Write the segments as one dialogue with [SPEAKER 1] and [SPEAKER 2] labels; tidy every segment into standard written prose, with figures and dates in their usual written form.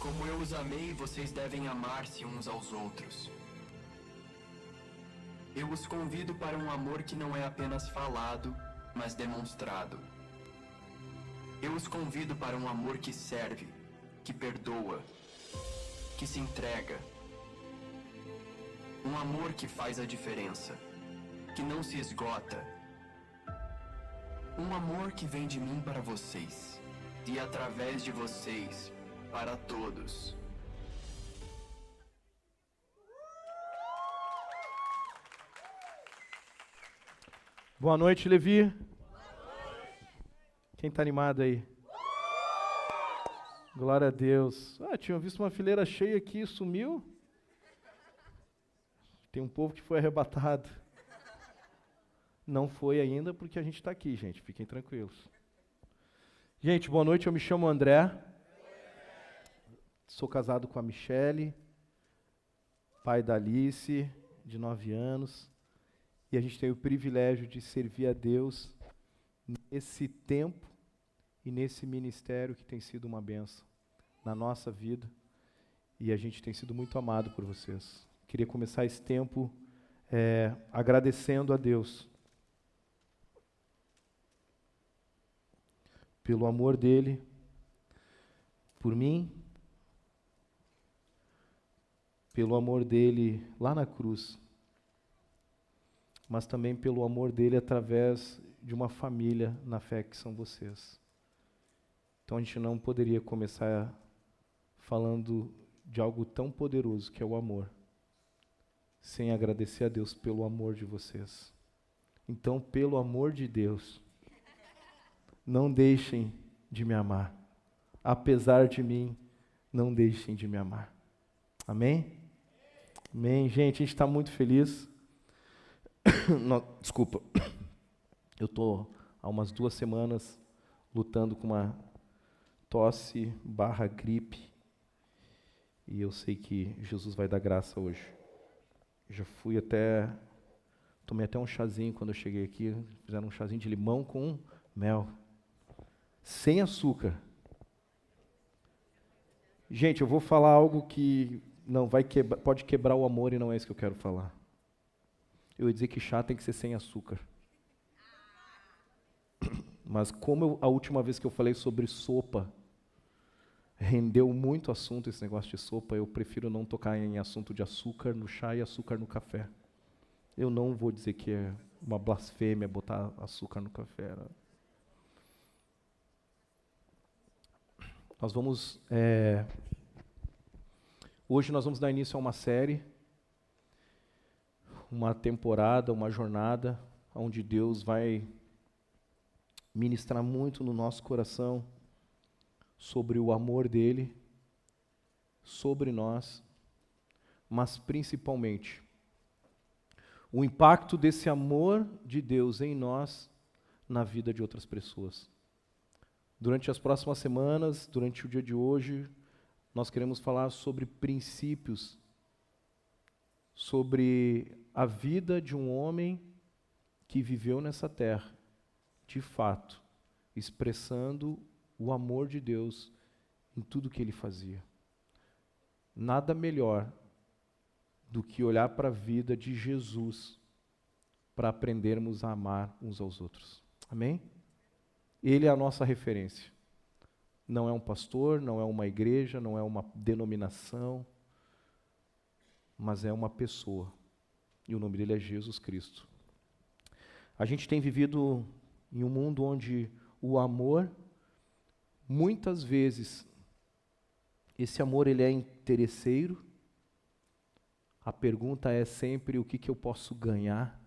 [SPEAKER 1] Como eu os amei, vocês devem amar-se uns aos outros. Eu os convido para um amor que não é apenas falado, mas demonstrado. Eu os convido para um amor que serve, que perdoa, que se entrega. Um amor que faz a diferença, que não se esgota. Um amor que vem de mim para vocês, e através de vocês, para todos.
[SPEAKER 2] Boa noite, Levi. Quem está animado aí? Glória a Deus. Tinha visto uma fileira cheia aqui e sumiu. Tem um povo que foi arrebatado. Não foi ainda porque a gente está aqui, gente. Fiquem tranquilos. Gente, boa noite. Eu me chamo André. Sou casado com a Michele, pai da Alice, de 9 anos. E a gente tem o privilégio de servir a Deus nesse tempo e nesse ministério que tem sido uma bênção na nossa vida. E a gente tem sido muito amado por vocês. Queria começar esse tempo agradecendo a Deus pelo amor dele por mim, pelo amor dele lá na cruz, mas também pelo amor dele através de uma família na fé que são vocês. Então a gente não poderia começar falando de algo tão poderoso que é o amor, sem agradecer a Deus pelo amor de vocês. Então, pelo amor de Deus, não deixem de me amar. Apesar de mim, não deixem de me amar. Amém? Amém. Gente, a gente está muito feliz. Desculpa. Eu estou há umas 2 semanas lutando com uma tosse / gripe. E eu sei que Jesus vai dar graça hoje. Tomei até um chazinho quando eu cheguei aqui. Fizeram um chazinho de limão com mel. Sem açúcar. Gente, eu vou falar algo que pode quebrar o amor e não é isso que eu quero falar. Eu ia dizer que chá tem que ser sem açúcar. Mas a última vez que eu falei sobre sopa, rendeu muito assunto esse negócio de sopa, eu prefiro não tocar em assunto de açúcar no chá e açúcar no café. Eu não vou dizer que é uma blasfêmia botar açúcar no café. Né? Hoje nós vamos dar início a uma série, uma temporada, uma jornada, onde Deus vai ministrar muito no nosso coração sobre o amor dele, sobre nós, mas principalmente o impacto desse amor de Deus em nós na vida de outras pessoas. Durante as próximas semanas, durante o dia de hoje, nós queremos falar sobre princípios, sobre a vida de um homem que viveu nessa terra, de fato, expressando o amor de Deus em tudo que ele fazia. Nada melhor do que olhar para a vida de Jesus para aprendermos a amar uns aos outros. Amém? Ele é a nossa referência. Não é um pastor, não é uma igreja, não é uma denominação, mas é uma pessoa. E o nome dele é Jesus Cristo. A gente tem vivido em um mundo onde o amor, muitas vezes, esse amor ele é interesseiro. A pergunta é sempre o que eu posso ganhar.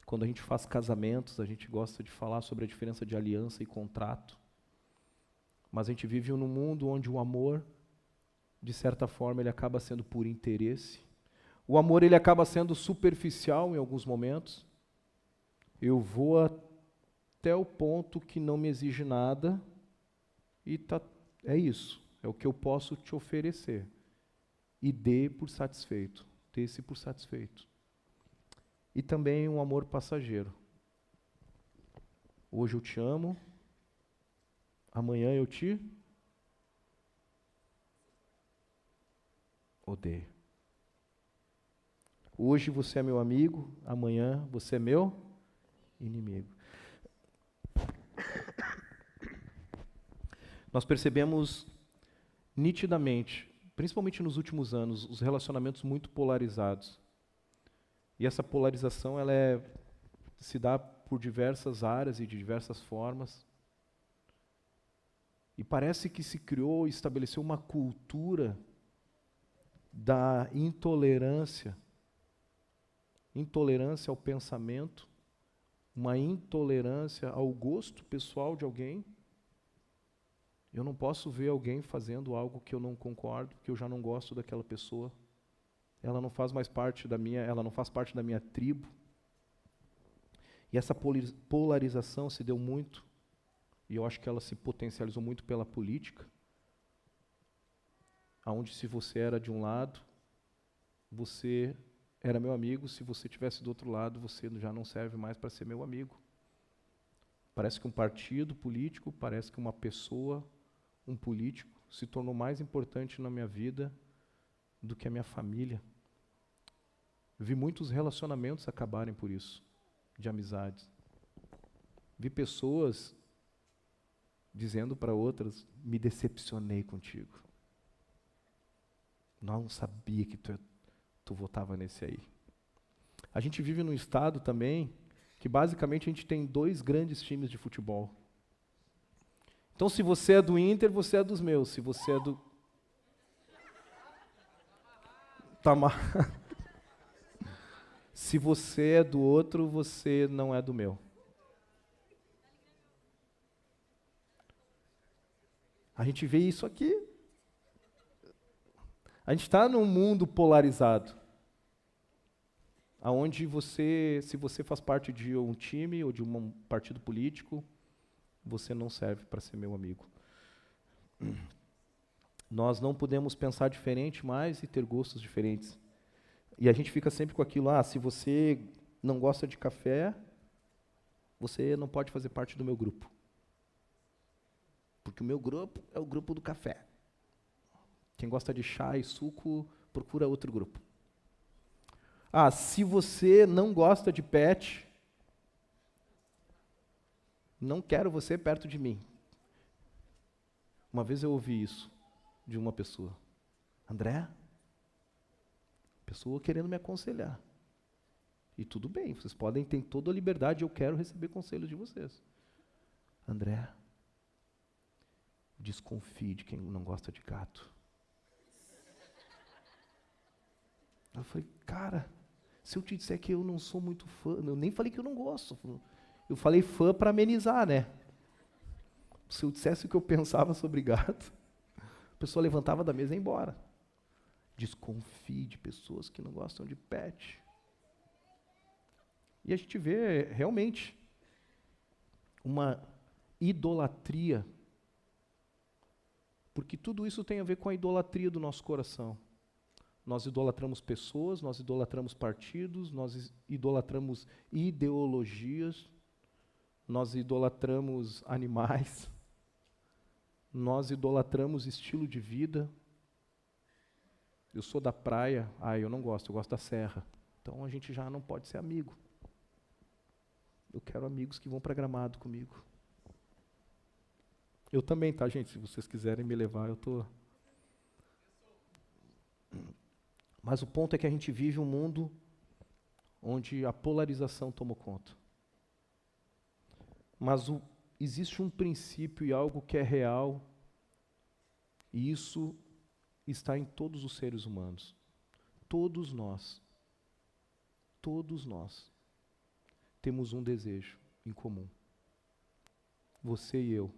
[SPEAKER 2] Quando a gente faz casamentos, a gente gosta de falar sobre a diferença de aliança e contrato. Mas a gente vive num mundo onde o amor, de certa forma, ele acaba sendo por interesse. O amor ele acaba sendo superficial em alguns momentos. Eu vou até o ponto que não me exige nada e é isso. É o que eu posso te oferecer. E dê por satisfeito. Dê-se por satisfeito. E também um amor passageiro. Hoje eu te amo. Amanhã eu te... odeia. Hoje você é meu amigo, amanhã você é meu inimigo. Nós percebemos nitidamente, principalmente nos últimos anos, os relacionamentos muito polarizados. E essa polarização se dá por diversas áreas e de diversas formas. E parece que se criou e estabeleceu uma cultura da intolerância. Intolerância ao pensamento, uma intolerância ao gosto pessoal de alguém. Eu não posso ver alguém fazendo algo que eu não concordo, que eu já não gosto daquela pessoa. Ela não faz parte da minha tribo. E essa polarização se deu muito, e eu acho que ela se potencializou muito pela política, aonde se você era de um lado, você era meu amigo, se você estivesse do outro lado, você já não serve mais para ser meu amigo. Parece que um partido político, parece que uma pessoa, um político, se tornou mais importante na minha vida do que a minha família. Vi muitos relacionamentos acabarem por isso, de amizades. Vi pessoas dizendo para outras, me decepcionei contigo. Não sabia que tu votava nesse aí. A gente vive num estado também que basicamente a gente tem 2 grandes times de futebol. Então, se você é do Inter, você é dos meus. Se você é do... Se você é do outro, você não é do meu. A gente vê isso aqui. A gente está num mundo polarizado, onde se você faz parte de um time ou de um partido político, você não serve para ser meu amigo. Nós não podemos pensar diferente mais e ter gostos diferentes. E a gente fica sempre com aquilo, se você não gosta de café, você não pode fazer parte do meu grupo. Porque o meu grupo é o grupo do café. Quem gosta de chá e suco, procura outro grupo. Se você não gosta de pet, não quero você perto de mim. Uma vez eu ouvi isso de uma pessoa. André, pessoa querendo me aconselhar. E tudo bem, vocês podem ter toda a liberdade, eu quero receber conselhos de vocês. André, desconfie de quem não gosta de gato. Eu falei, cara, se eu te disser que eu não sou muito fã, eu nem falei que eu não gosto. Eu falei fã para amenizar, né? Se eu dissesse o que eu pensava sobre gato, a pessoa levantava da mesa e ia embora. Desconfie de pessoas que não gostam de pet. E a gente vê realmente uma idolatria, porque tudo isso tem a ver com a idolatria do nosso coração. Nós idolatramos pessoas, nós idolatramos partidos, nós idolatramos ideologias, nós idolatramos animais, nós idolatramos estilo de vida. Eu sou da praia, eu não gosto, eu gosto da serra. Então a gente já não pode ser amigo. Eu quero amigos que vão para Gramado comigo. Eu também, tá, gente? Se vocês quiserem me levar, eu tô... Mas o ponto é que a gente vive um mundo onde a polarização tomou conta. Mas existe um princípio e algo que é real, e isso está em todos os seres humanos. Todos nós temos um desejo em comum. Você e eu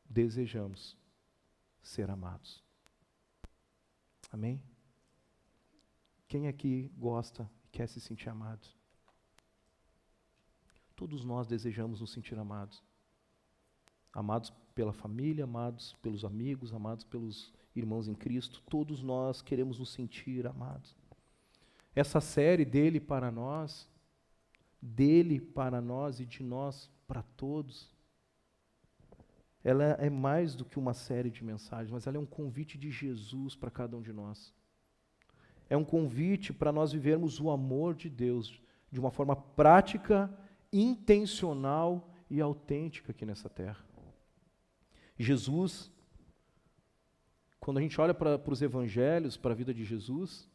[SPEAKER 2] desejamos ser amados. Amém? Quem aqui gosta e quer se sentir amado? Todos nós desejamos nos sentir amados. Amados pela família, amados pelos amigos, amados pelos irmãos em Cristo. Todos nós queremos nos sentir amados. Essa série dele para nós e de nós para todos, ela é mais do que uma série de mensagens, mas ela é um convite de Jesus para cada um de nós. É um convite para nós vivermos o amor de Deus de uma forma prática, intencional e autêntica aqui nessa terra. Jesus, quando a gente olha para os evangelhos, para a vida de Jesus,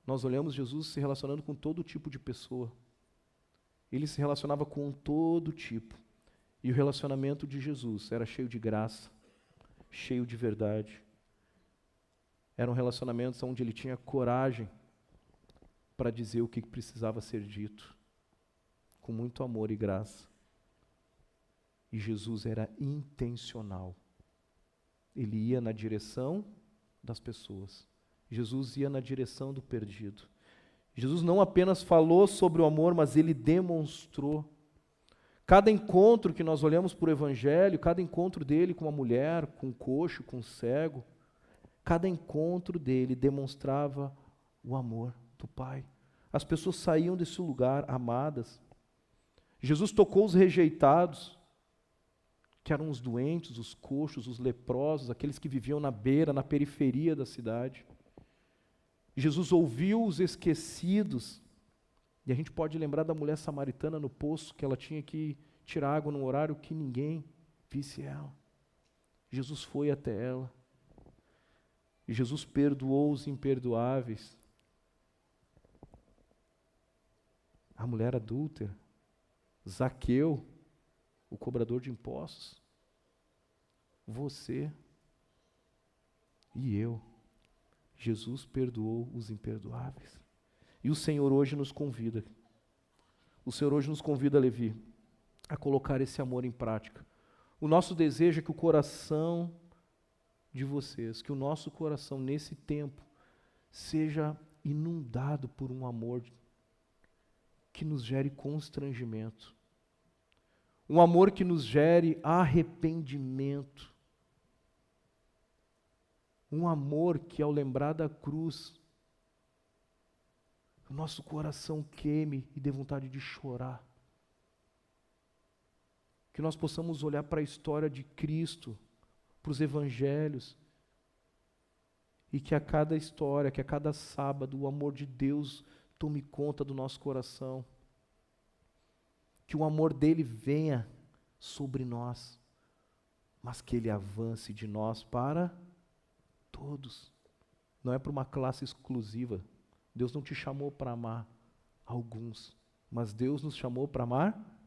[SPEAKER 2] nós olhamos Jesus se relacionando com todo tipo de pessoa. Ele se relacionava com todo tipo. E o relacionamento de Jesus era cheio de graça, cheio de verdade. Eram relacionamentos onde ele tinha coragem para dizer o que precisava ser dito, com muito amor e graça. E Jesus era intencional. Ele ia na direção das pessoas. Jesus ia na direção do perdido. Jesus não apenas falou sobre o amor, mas ele demonstrou. Cada encontro que nós olhamos para o Evangelho, cada encontro dele com uma mulher, com um coxo, com um cego, cada encontro dele demonstrava o amor do Pai. As pessoas saíam desse lugar amadas. Jesus tocou os rejeitados, que eram os doentes, os coxos, os leprosos, aqueles que viviam na beira, na periferia da cidade. Jesus ouviu os esquecidos. E a gente pode lembrar da mulher samaritana no poço, que ela tinha que tirar água num horário que ninguém visse ela. Jesus foi até ela. E Jesus perdoou os imperdoáveis. A mulher adúltera, Zaqueu, o cobrador de impostos, você e eu. Jesus perdoou os imperdoáveis. E o Senhor hoje nos convida. O Senhor hoje nos convida, Levi, a colocar esse amor em prática. O nosso desejo é que o coração de vocês, que o nosso coração nesse tempo seja inundado por um amor que nos gere constrangimento. Um amor que nos gere arrependimento. Um amor que, ao lembrar da cruz, o nosso coração queime e dê vontade de chorar. Que nós possamos olhar para a história de Cristo, para os evangelhos, e que a cada história, que a cada sábado, o amor de Deus tome conta do nosso coração. Que o amor dele venha sobre nós, mas que ele avance de nós para todos. Não é para uma classe exclusiva. Deus não te chamou para amar alguns, mas Deus nos chamou para amar?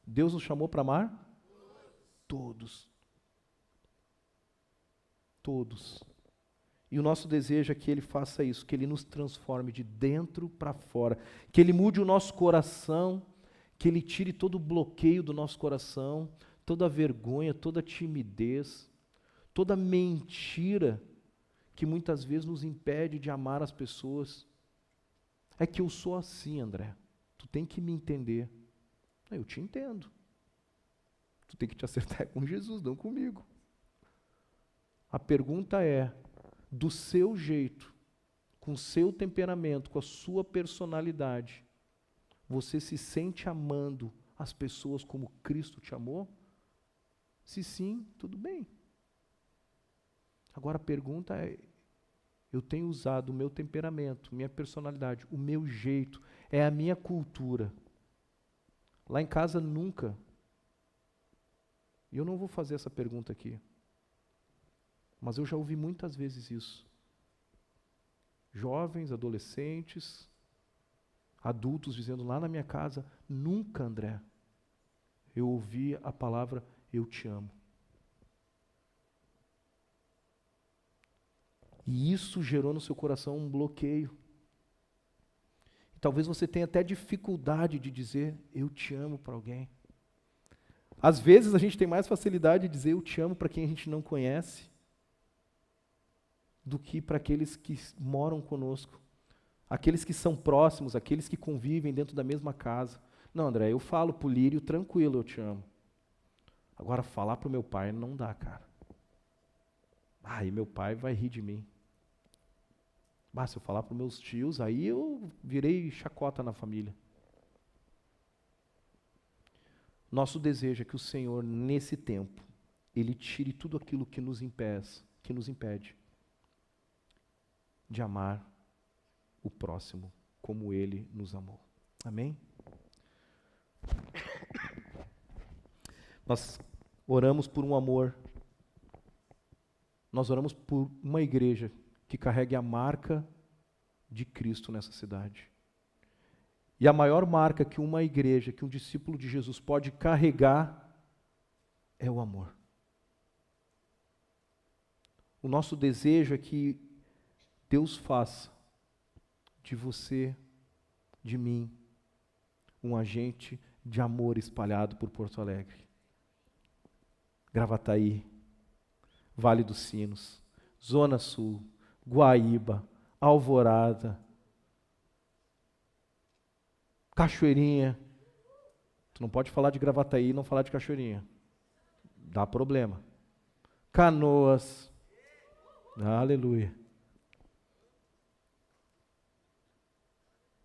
[SPEAKER 2] Deus nos chamou para amar? Todos. Todos. E o nosso desejo é que Ele faça isso, que Ele nos transforme de dentro para fora, que Ele mude o nosso coração, que Ele tire todo o bloqueio do nosso coração, toda a vergonha, toda a timidez, toda a mentira que muitas vezes nos impede de amar as pessoas. É que eu sou assim, André. Tu tem que me entender. Eu te entendo. Tu tem que te acertar com Jesus, não comigo. A pergunta é, do seu jeito, com o seu temperamento, com a sua personalidade, você se sente amando as pessoas como Cristo te amou? Se sim, tudo bem. Agora a pergunta é, eu tenho usado o meu temperamento, minha personalidade, o meu jeito, é a minha cultura. Lá em casa nunca. E eu não vou fazer essa pergunta aqui. Mas eu já ouvi muitas vezes isso. Jovens, adolescentes, adultos dizendo lá na minha casa, nunca, André, eu ouvi a palavra eu te amo. E isso gerou no seu coração um bloqueio. E talvez você tenha até dificuldade de dizer eu te amo para alguém. Às vezes a gente tem mais facilidade de dizer eu te amo para quem a gente não conhece do que para aqueles que moram conosco. Aqueles que são próximos, aqueles que convivem dentro da mesma casa. Não, André, eu falo pro Lírio tranquilo, eu te amo. Agora falar pro meu pai não dá, cara. E meu pai vai rir de mim. Se eu falar para os meus tios, aí eu virei chacota na família. Nosso desejo é que o Senhor, nesse tempo, Ele tire tudo aquilo que nos impede de amar o próximo como Ele nos amou. Amém? Nós oramos por um amor. Nós oramos por uma igreja que carregue a marca de Cristo nessa cidade. E a maior marca que uma igreja, que um discípulo de Jesus pode carregar é o amor. O nosso desejo é que Deus faça de você, de mim, um agente de amor espalhado por Porto Alegre. Gravataí, Vale dos Sinos, Zona Sul, Guaíba, Alvorada, Cachoeirinha. Tu não pode falar de Gravataí e não falar de Cachoeirinha. Dá problema. Canoas. Aleluia.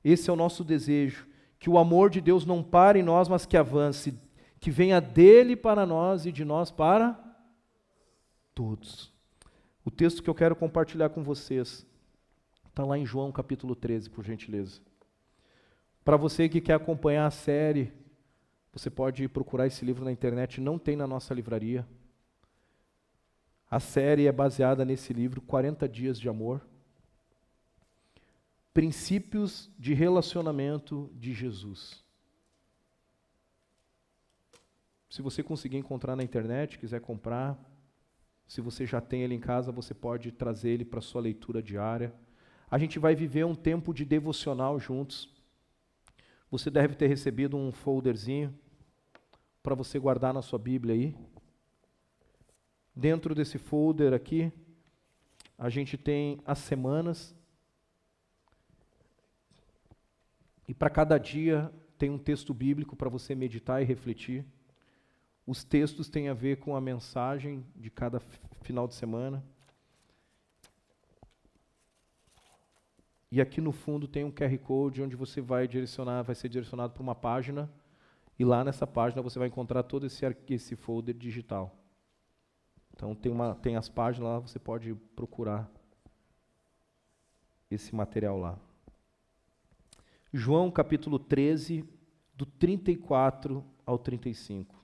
[SPEAKER 2] Esse é o nosso desejo, que o amor de Deus não pare em nós, mas que avance, que venha dele para nós e de nós para todos. O texto que eu quero compartilhar com vocês está lá em João capítulo 13, por gentileza. Para você que quer acompanhar a série, você pode procurar esse livro na internet, não tem na nossa livraria. A série é baseada nesse livro, 40 Dias de Amor. Princípios de relacionamento de Jesus. Se você conseguir encontrar na internet, quiser comprar, se você já tem ele em casa, você pode trazer ele para a sua leitura diária. A gente vai viver um tempo de devocional juntos. Você deve ter recebido um folderzinho para você guardar na sua Bíblia aí. Dentro desse folder aqui, a gente tem as semanas. E para cada dia tem um texto bíblico para você meditar e refletir. Os textos têm a ver com a mensagem de cada final de semana. E aqui no fundo tem um QR Code onde você vai ser direcionado para uma página, e lá nessa página você vai encontrar todo esse folder digital. Então tem as páginas lá, você pode procurar esse material lá. João capítulo 13, do 34 ao 35.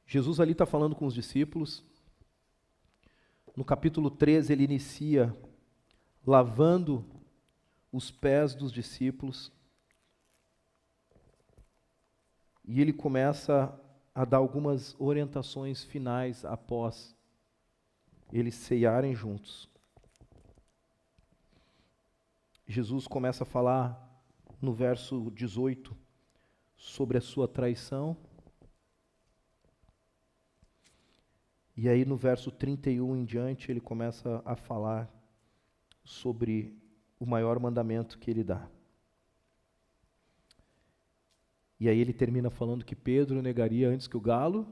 [SPEAKER 2] Jesus ali está falando com os discípulos. No capítulo 13 ele inicia lavando os pés dos discípulos. E ele começa a dar algumas orientações finais após eles ceiarem juntos. Jesus começa a falar no verso 18 sobre a sua traição. E aí no verso 31 em diante ele começa a falar sobre o maior mandamento que ele dá. E aí ele termina falando que Pedro negaria antes que o galo.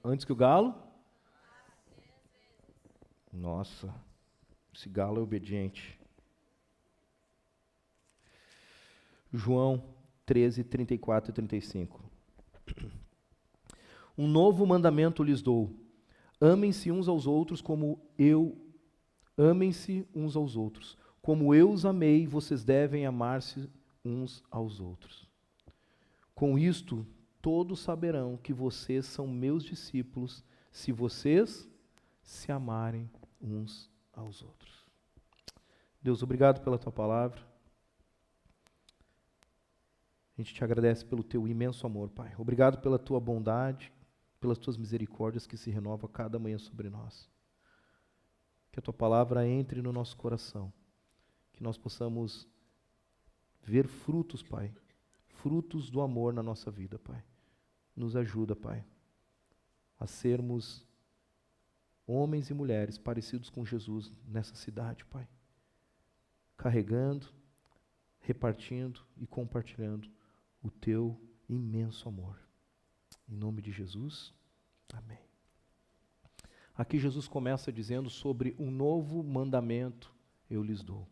[SPEAKER 2] Antes que o galo? Nossa, esse galo é obediente. João 13, 34 e 35. Um novo mandamento lhes dou: amem-se uns aos outros amem-se uns aos outros. Como eu os amei, vocês devem amar-se uns aos outros. Com isto, todos saberão que vocês são meus discípulos, se vocês se amarem uns aos outros. Deus, obrigado pela tua palavra. A gente te agradece pelo teu imenso amor, Pai. Obrigado pela tua bondade, pelas tuas misericórdias que se renovam a cada manhã sobre nós. Que a tua palavra entre no nosso coração, que nós possamos ver frutos, Pai, frutos do amor na nossa vida, Pai. Nos ajuda, Pai, a sermos homens e mulheres parecidos com Jesus nessa cidade, Pai. Carregando, repartindo e compartilhando o teu imenso amor. Em nome de Jesus, amém. Aqui Jesus começa dizendo sobre um novo mandamento eu lhes dou.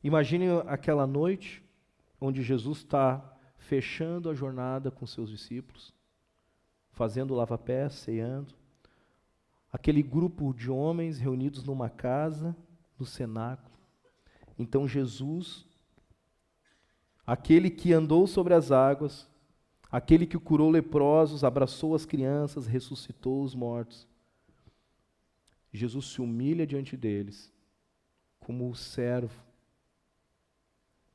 [SPEAKER 2] Imagine aquela noite onde Jesus está fechando a jornada com seus discípulos, fazendo o lava-pés, ceando. Aquele grupo de homens reunidos numa casa, no cenáculo. Então Jesus, aquele que andou sobre as águas, aquele que curou leprosos, abraçou as crianças, ressuscitou os mortos. Jesus se humilha diante deles, como o servo,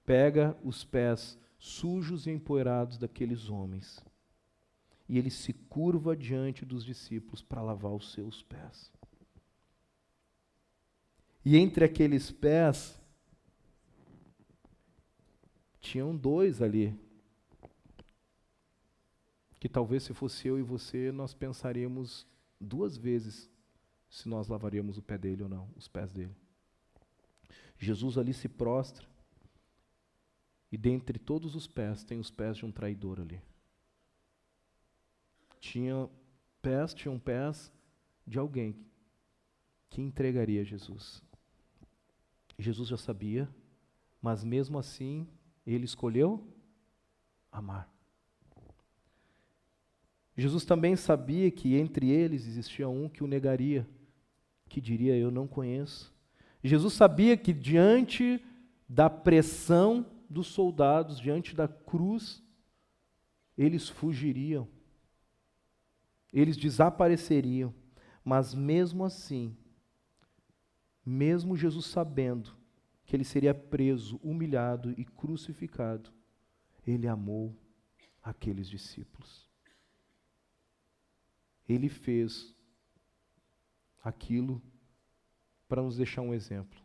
[SPEAKER 2] pega os pés sujos e empoeirados daqueles homens, e ele se curva diante dos discípulos para lavar os seus pés. E entre aqueles pés, tinham dois ali, que talvez se fosse eu e você, nós pensaríamos duas vezes se nós lavaríamos o pé dele ou não, os pés dele. Jesus ali se prostra, e dentre todos os pés, tem os pés de um traidor ali. Tinham pés de alguém que entregaria Jesus. Jesus já sabia, mas mesmo assim, ele escolheu amar. Jesus também sabia que entre eles existia um que o negaria, que diria, eu não conheço. Jesus sabia que diante da pressão dos soldados, diante da cruz, eles fugiriam, eles desapareceriam, mas mesmo assim, mesmo Jesus sabendo que ele seria preso, humilhado e crucificado, ele amou aqueles discípulos. Ele fez aquilo para nos deixar um exemplo.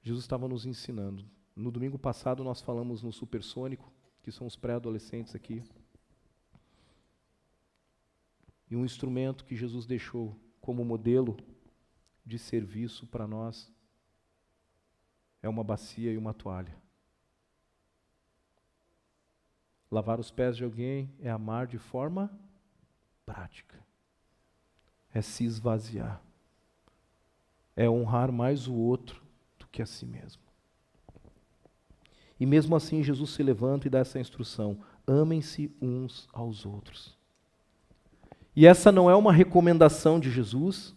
[SPEAKER 2] Jesus estava nos ensinando. No domingo passado nós falamos no Supersônico, que são os pré-adolescentes aqui. E um instrumento que Jesus deixou como modelo de serviço para nós é uma bacia e uma toalha. Lavar os pés de alguém é amar de forma prática. É se esvaziar. É honrar mais o outro do que a si mesmo. E mesmo assim Jesus se levanta e dá essa instrução: amem-se uns aos outros. E essa não é uma recomendação de Jesus,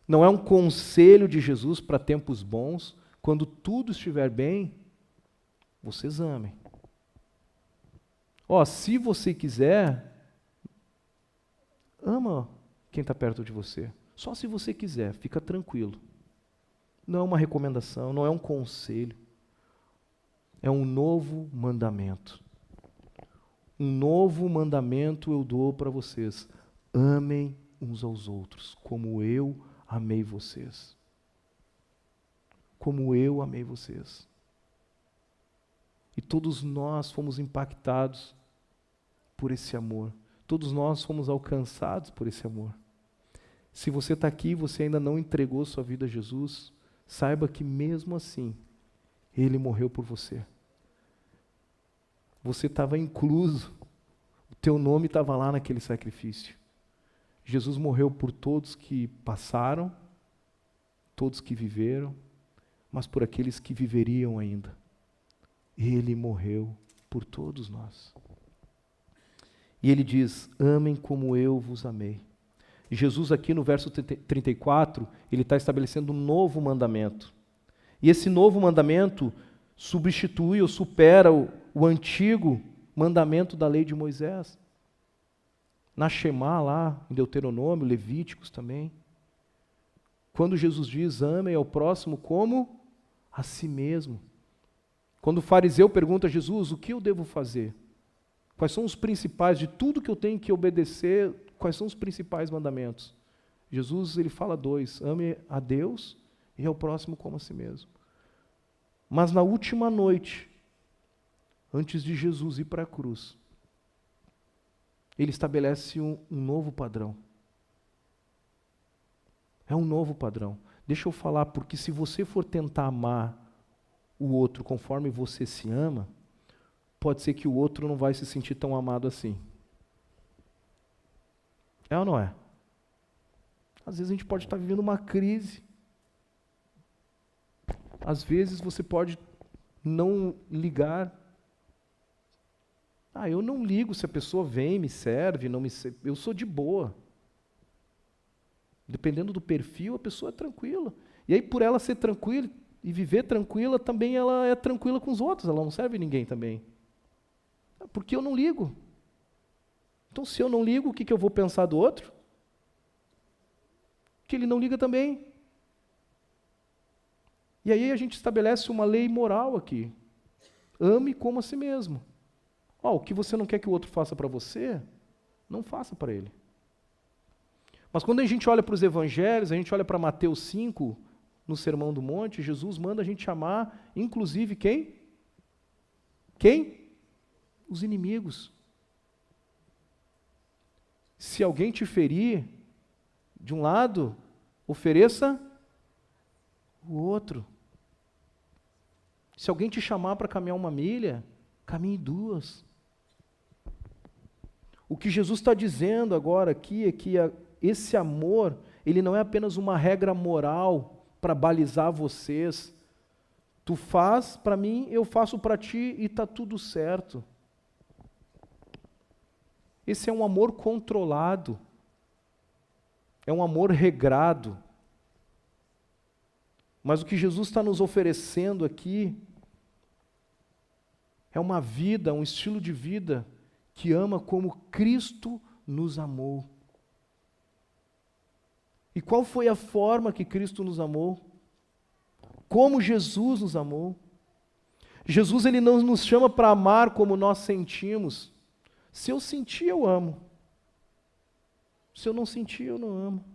[SPEAKER 2] não é um conselho de Jesus para tempos bons. Quando tudo estiver bem, vocês amem. Se você quiser, ama quem está perto de você. Só se você quiser, fica tranquilo. Não é uma recomendação, não é um conselho. É um novo mandamento. Um novo mandamento eu dou para vocês. Amem uns aos outros, como eu amei vocês. Como eu amei vocês. E todos nós fomos impactados por esse amor. Todos nós fomos alcançados por esse amor. Se você está aqui e você ainda não entregou sua vida a Jesus, saiba que mesmo assim, Ele morreu por você. Você estava incluso, o teu nome estava lá naquele sacrifício. Jesus morreu por todos que passaram, todos que viveram, mas por aqueles que viveriam ainda. Ele morreu por todos nós. E ele diz, amem como eu vos amei. E Jesus aqui no verso 34, ele está estabelecendo um novo mandamento. E esse novo mandamento substitui ou supera o antigo mandamento da lei de Moisés. Na Shemá lá, em Deuteronômio, Levíticos também. Quando Jesus diz, amem ao próximo como a si mesmo. Quando o fariseu pergunta a Jesus, o que eu devo fazer? Quais são os principais, de tudo que eu tenho que obedecer, quais são os principais mandamentos? Jesus, ele fala dois, ame a Deus e ao próximo como a si mesmo. Mas na última noite, antes de Jesus ir para a cruz, ele estabelece um novo padrão. É um novo padrão. Deixa eu falar, porque se você for tentar amar o outro conforme você se ama, pode ser que o outro não vai se sentir tão amado assim. É ou não é? Às vezes a gente pode estar vivendo uma crise. Às vezes você pode não ligar. Eu não ligo se a pessoa vem, me serve, não me serve. Eu sou de boa. Dependendo do perfil, a pessoa é tranquila. E aí, por ela ser tranquila e viver tranquila, também ela é tranquila com os outros, ela não serve ninguém também. Porque eu não ligo. Então, se eu não ligo, o que eu vou pensar do outro? Que ele não liga também. E aí a gente estabelece uma lei moral aqui. Ame como a si mesmo. O que você não quer que o outro faça para você, não faça para ele. Mas quando a gente olha para os evangelhos, a gente olha para Mateus 5, no Sermão do Monte, Jesus manda a gente amar, inclusive quem? Quem? Os inimigos. Se alguém te ferir, de um lado, ofereça o outro. Se alguém te chamar para caminhar 1 milha, caminhe 2. O que Jesus está dizendo agora aqui é que esse amor, ele não é apenas uma regra moral para balizar vocês. Tu faz para mim, eu faço para ti e está tudo certo. Esse é um amor controlado. É um amor regrado. Mas o que Jesus está nos oferecendo aqui é uma vida, um estilo de vida que ama como Cristo nos amou. E qual foi a forma que Cristo nos amou? Como Jesus nos amou? Jesus, ele não nos chama para amar como nós sentimos. Se eu sentir, eu amo. Se eu não sentir, eu não amo.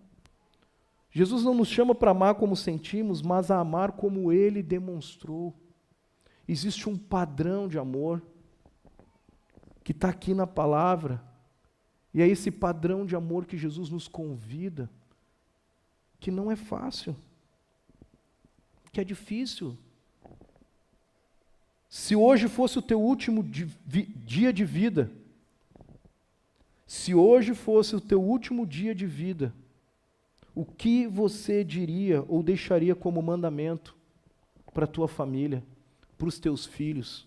[SPEAKER 2] Jesus não nos chama para amar como sentimos, mas a amar como Ele demonstrou. Existe um padrão de amor que está aqui na palavra, e é esse padrão de amor que Jesus nos convida, que não é fácil, que é difícil. Se hoje fosse o teu último dia de vida, se hoje fosse o teu último dia de vida, o que você diria ou deixaria como mandamento para a tua família, para os teus filhos?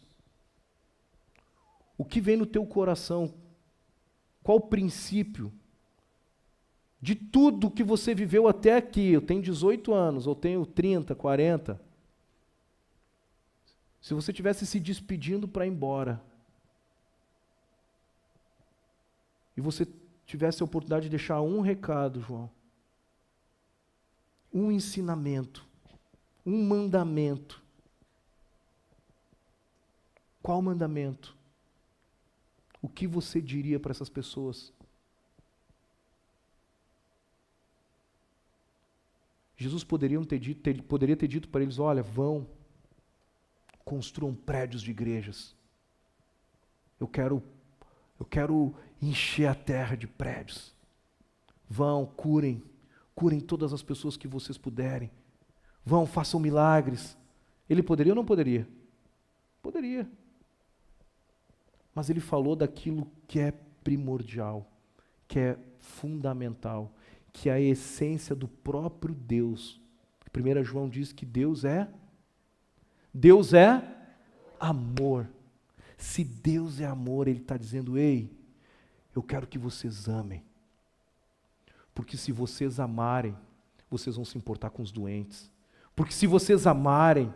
[SPEAKER 2] O que vem no teu coração? Qual o princípio? De tudo que você viveu até aqui, eu tenho 18 anos, ou tenho 30, 40. Se você estivesse se despedindo para ir embora, e você tivesse a oportunidade de deixar um recado, João, um ensinamento, um mandamento. Qual mandamento? O que você diria para essas pessoas? Jesus poderia ter dito para eles, olha, vão, construam prédios de igrejas. Eu quero encher a terra de prédios. Vão, curem todas as pessoas que vocês puderem. Vão, façam milagres. Ele poderia ou não poderia? Poderia. Mas ele falou daquilo que é primordial, que é fundamental, que é a essência do próprio Deus. 1 João diz que Deus é amor. Se Deus é amor, Ele está dizendo, ei, eu quero que vocês amem. Porque se vocês amarem, vocês vão se importar com os doentes. Porque se vocês amarem,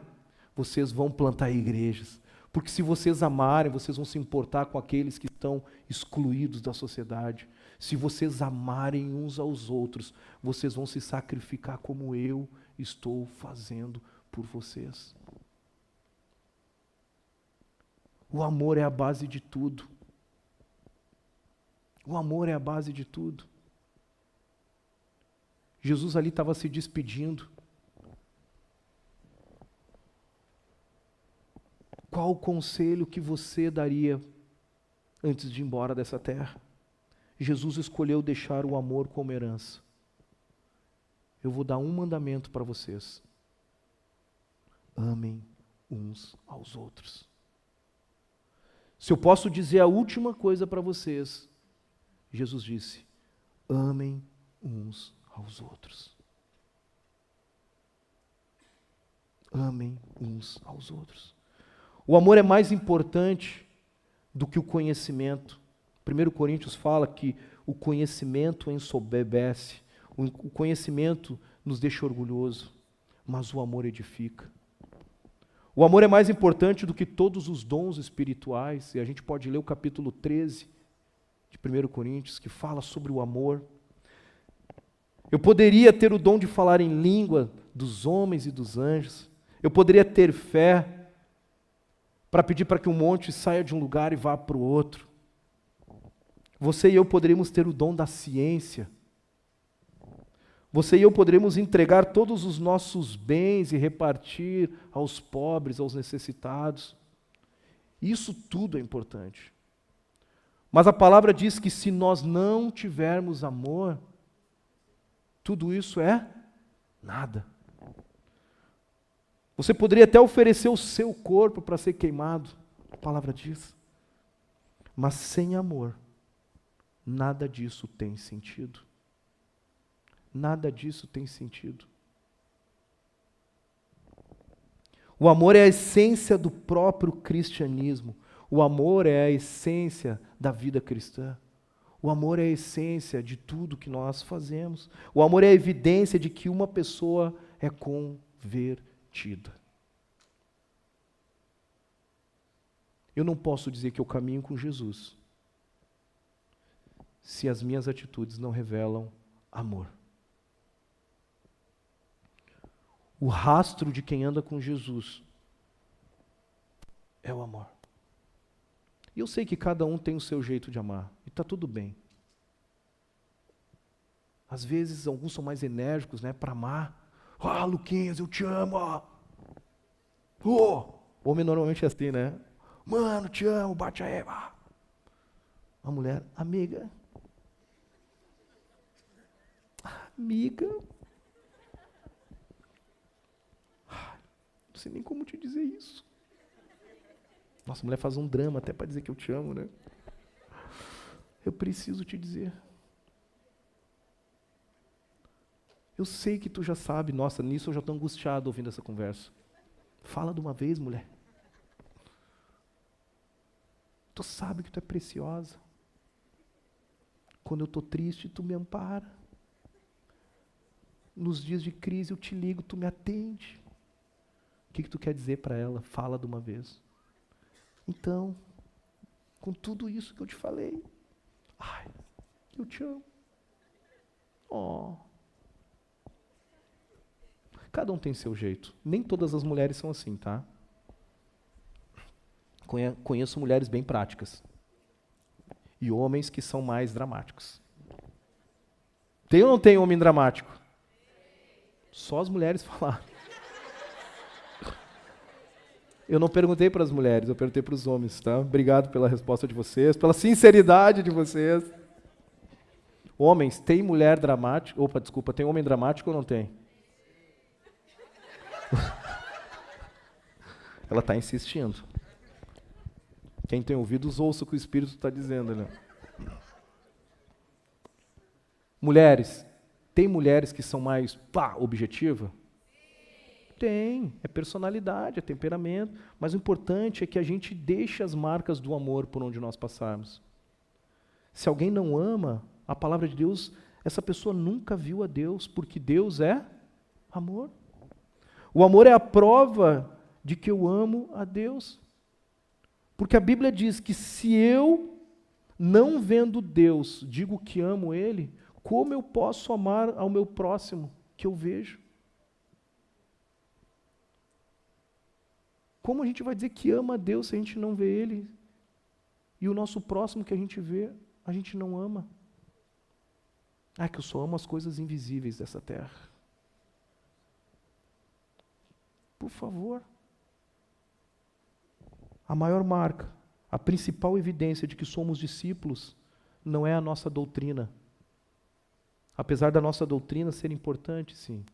[SPEAKER 2] vocês vão plantar igrejas. Porque se vocês amarem, vocês vão se importar com aqueles que estão excluídos da sociedade. Se vocês amarem uns aos outros, vocês vão se sacrificar como eu estou fazendo por vocês. O amor é a base de tudo. O amor é a base de tudo. Jesus ali estava se despedindo. Qual o conselho que você daria antes de ir embora dessa terra? Jesus escolheu deixar o amor como herança. Eu vou dar um mandamento para vocês. Amem uns aos outros. Se eu posso dizer a última coisa para vocês, Jesus disse, amem uns aos outros. amem uns aos outros. O amor é mais importante do que o conhecimento. 1 Coríntios fala que o conhecimento ensoberbece, o conhecimento nos deixa orgulhoso, mas o amor edifica. O amor é mais importante do que todos os dons espirituais, e a gente pode ler o capítulo 13 de 1 Coríntios, que fala sobre o amor. Eu poderia ter o dom de falar em língua dos homens e dos anjos, eu poderia ter fé para pedir para que um monte saia de um lugar e vá para o outro. Você e eu poderíamos ter o dom da ciência. Você e eu poderíamos entregar todos os nossos bens e repartir aos pobres, aos necessitados. Isso tudo é importante. Mas a palavra diz que se nós não tivermos amor, tudo isso é nada. Você poderia até oferecer o seu corpo para ser queimado, a palavra diz. Mas sem amor, nada disso tem sentido. Nada disso tem sentido. O amor é a essência do próprio cristianismo. O amor é a essência da vida cristã. O amor é a essência de tudo que nós fazemos. O amor é a evidência de que uma pessoa é convertida. Eu não posso dizer que eu caminho com Jesus se as minhas atitudes não revelam amor. O rastro de quem anda com Jesus é o amor. E eu sei que cada um tem o seu jeito de amar, e está tudo bem. Às vezes, alguns são mais enérgicos, para amar. Luquinhas, eu te amo. Homem normalmente é assim, né? Mano, te amo, bate aí. A mulher, amiga. Amiga. Não sei nem como te dizer isso. Nossa, a mulher faz um drama até para dizer que eu te amo, né? Eu preciso te dizer. Eu sei que tu já sabe, nossa, nisso eu já estou angustiado ouvindo essa conversa. Fala de uma vez, mulher. Tu sabe que tu é preciosa. Quando eu estou triste, tu me ampara. Nos dias de crise eu te ligo, tu me atende. O que tu quer dizer para ela? Fala de uma vez. Então, com tudo isso que eu te falei, eu te amo. Cada um tem seu jeito. Nem todas as mulheres são assim, tá? Conheço mulheres bem práticas. E homens que são mais dramáticos. Tem ou não tem homem dramático? Só as mulheres falaram. Eu não perguntei para as mulheres, eu perguntei para os homens, tá? Obrigado pela resposta de vocês, pela sinceridade de vocês. Homens, tem mulher dramática? Tem homem dramático ou não tem? Ela está insistindo. Quem tem ouvidos, ouça o que o Espírito está dizendo, né? Mulheres, tem mulheres que são mais objetiva? Tem, é personalidade, é temperamento, mas o importante é que a gente deixe as marcas do amor por onde nós passarmos. Se alguém não ama a palavra de Deus, essa pessoa nunca viu a Deus, porque Deus é amor. O amor é a prova de que eu amo a Deus. Porque a Bíblia diz que se eu, não vendo Deus, digo que amo Ele, como eu posso amar ao meu próximo que eu vejo? Como a gente vai dizer que ama a Deus se a gente não vê Ele? E o nosso próximo que a gente vê, a gente não ama. Que eu só amo as coisas invisíveis dessa terra. Por favor. A maior marca, a principal evidência de que somos discípulos, não é a nossa doutrina. Apesar da nossa doutrina ser importante, sim.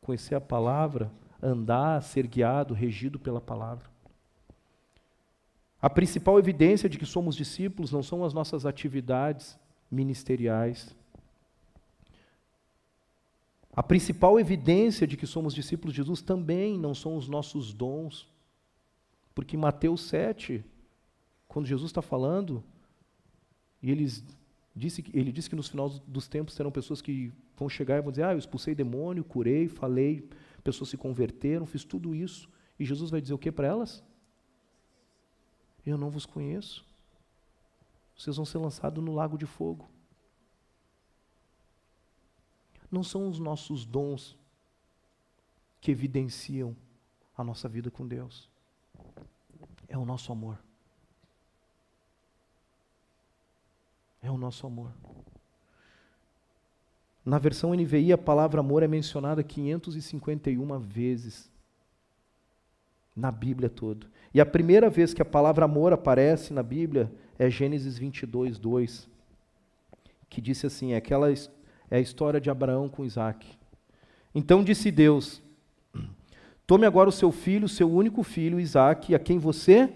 [SPEAKER 2] Conhecer a palavra, andar, ser guiado, regido pela palavra. A principal evidência de que somos discípulos não são as nossas atividades ministeriais. A principal evidência de que somos discípulos de Jesus também não são os nossos dons. Porque em Mateus 7, quando Jesus está falando, e ele disse que nos finais dos tempos terão pessoas que vão chegar e vão dizer, eu expulsei demônio, curei, falei, pessoas se converteram, fiz tudo isso. E Jesus vai dizer o que para elas? Eu não vos conheço. Vocês vão ser lançados no lago de fogo. Não são os nossos dons que evidenciam a nossa vida com Deus. É o nosso amor. É o nosso amor. Na versão NVI, a palavra amor é mencionada 551 vezes na Bíblia toda. E a primeira vez que a palavra amor aparece na Bíblia é Gênesis 22, 2, que disse assim, é a história de Abraão com Isaac. Então disse Deus, tome agora o seu filho, seu único filho, Isaac, a quem você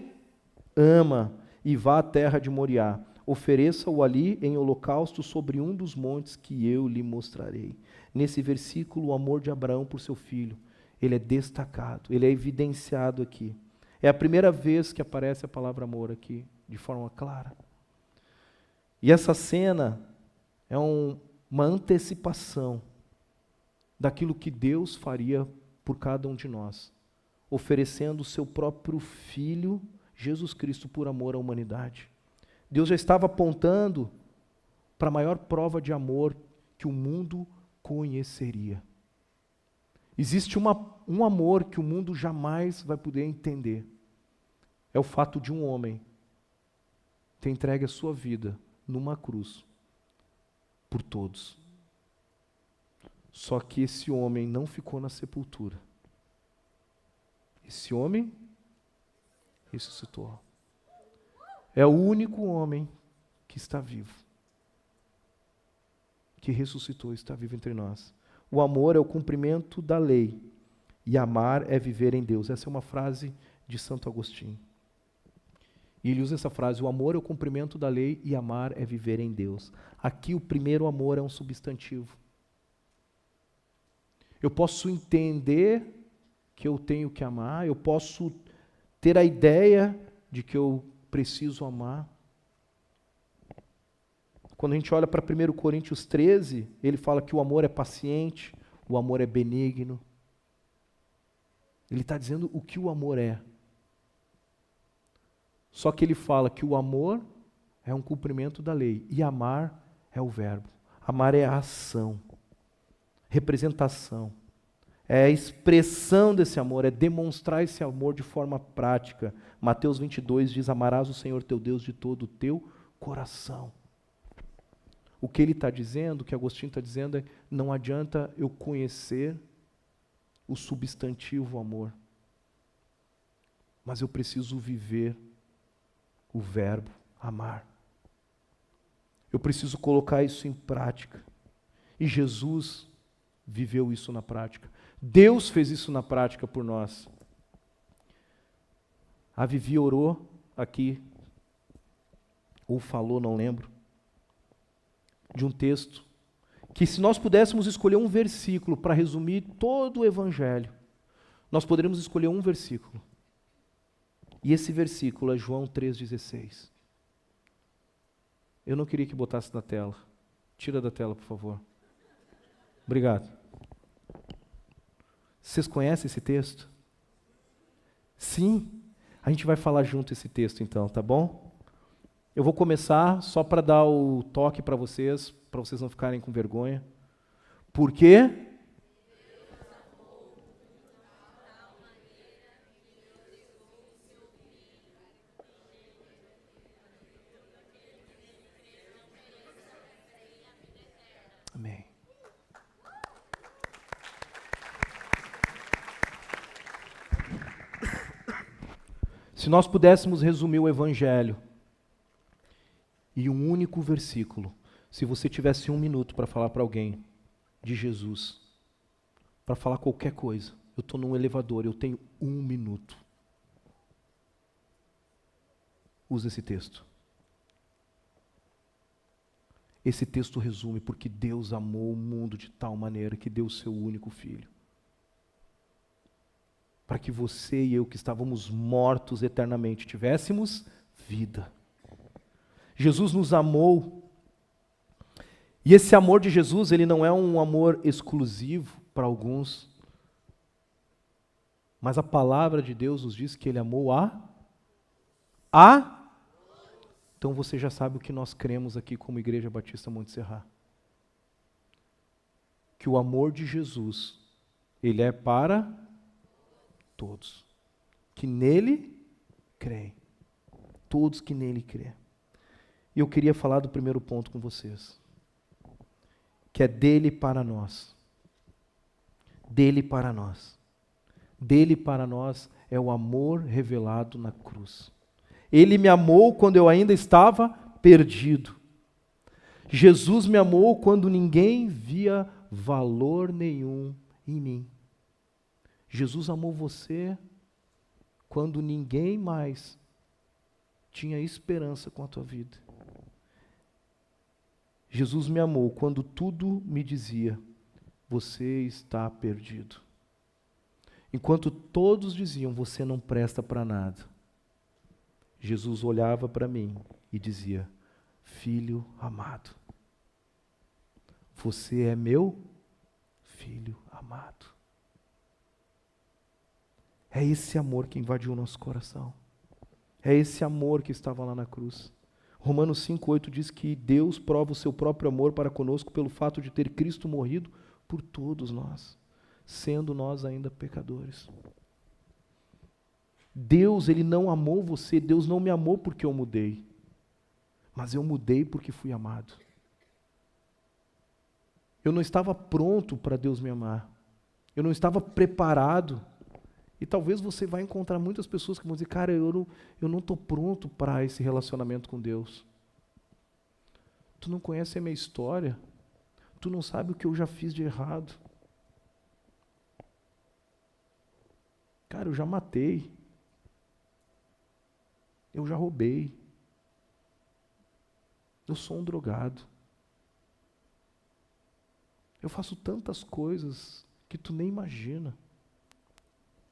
[SPEAKER 2] ama, e vá à terra de Moriá. Ofereça-o ali em holocausto sobre um dos montes que eu lhe mostrarei. Nesse versículo, o amor de Abraão por seu filho, ele é destacado, ele é evidenciado aqui. É a primeira vez que aparece a palavra amor aqui, de forma clara. E essa cena é uma antecipação daquilo que Deus faria por cada um de nós, oferecendo o seu próprio Filho, Jesus Cristo, por amor à humanidade. Deus já estava apontando para a maior prova de amor que o mundo conheceria. Existe um amor que o mundo jamais vai poder entender. É o fato de um homem ter entregue a sua vida numa cruz por todos. Só que esse homem não ficou na sepultura. Esse homem ressuscitou. É o único homem que está vivo, que ressuscitou e está vivo entre nós. O amor é o cumprimento da lei, e amar é viver em Deus. Essa é uma frase de Santo Agostinho. E ele usa essa frase, o amor é o cumprimento da lei, e amar é viver em Deus. Aqui o primeiro amor é um substantivo. Eu posso entender que eu tenho que amar, eu posso ter a ideia de que eu preciso amar. Quando a gente olha para 1 Coríntios 13, ele fala que o amor é paciente, o amor é benigno. Ele está dizendo o que o amor é. Só que ele fala que o amor é um cumprimento da lei, e amar é o verbo. Amar é a ação, representação. É a expressão desse amor, é demonstrar esse amor de forma prática. Mateus 22 diz, amarás o Senhor teu Deus de todo o teu coração. O que ele está dizendo, o que Agostinho está dizendo é, não adianta eu conhecer o substantivo amor, mas eu preciso viver o verbo amar. Eu preciso colocar isso em prática. E Jesus viveu isso na prática. Deus fez isso na prática por nós. A Vivi orou aqui, ou falou, não lembro, de um texto, que se nós pudéssemos escolher um versículo para resumir todo o Evangelho, nós poderíamos escolher um versículo. E esse versículo é João 3,16. Eu não queria que botasse na tela. Tira da tela, por favor. Obrigado. Vocês conhecem esse texto? Sim? A gente vai falar junto esse texto então, tá bom? Eu vou começar só para dar o toque para vocês não ficarem com vergonha. Por quê? Amém. Se nós pudéssemos resumir o Evangelho em um único versículo, se você tivesse 1 minuto para falar para alguém de Jesus, para falar qualquer coisa, eu estou num elevador, eu tenho 1 minuto. Usa esse texto. Esse texto resume: porque Deus amou o mundo de tal maneira que deu o seu único filho. Para que você e eu, que estávamos mortos eternamente, tivéssemos vida. Jesus nos amou. E esse amor de Jesus, ele não é um amor exclusivo para alguns. Mas a palavra de Deus nos diz que ele amou Então você já sabe o que nós cremos aqui como Igreja Batista Monte Serra. Que o amor de Jesus, ele é para todos. Que nele creem. Todos que nele creem. E eu queria falar do primeiro ponto com vocês. Que é dele para nós. Dele para nós. Dele para nós é o amor revelado na cruz. Ele me amou quando eu ainda estava perdido. Jesus me amou quando ninguém via valor nenhum em mim. Jesus amou você quando ninguém mais tinha esperança com a tua vida. Jesus me amou quando tudo me dizia: você está perdido. Enquanto todos diziam: você não presta para nada. Jesus olhava para mim e dizia: filho amado, você é meu filho amado. É esse amor que invadiu o nosso coração. É esse amor que estava lá na cruz. Romanos 5,8 diz que Deus prova o seu próprio amor para conosco pelo fato de ter Cristo morrido por todos nós, sendo nós ainda pecadores. Deus, ele não amou você, Deus não me amou porque eu mudei, mas eu mudei porque fui amado. Eu não estava pronto para Deus me amar. Eu não estava preparado. E talvez você vai encontrar muitas pessoas que vão dizer: cara, eu não estou pronto para esse relacionamento com Deus. Tu não conhece a minha história. Tu não sabe o que eu já fiz de errado. Cara, eu já matei. Eu já roubei. Eu sou um drogado. Eu faço tantas coisas que tu nem imagina.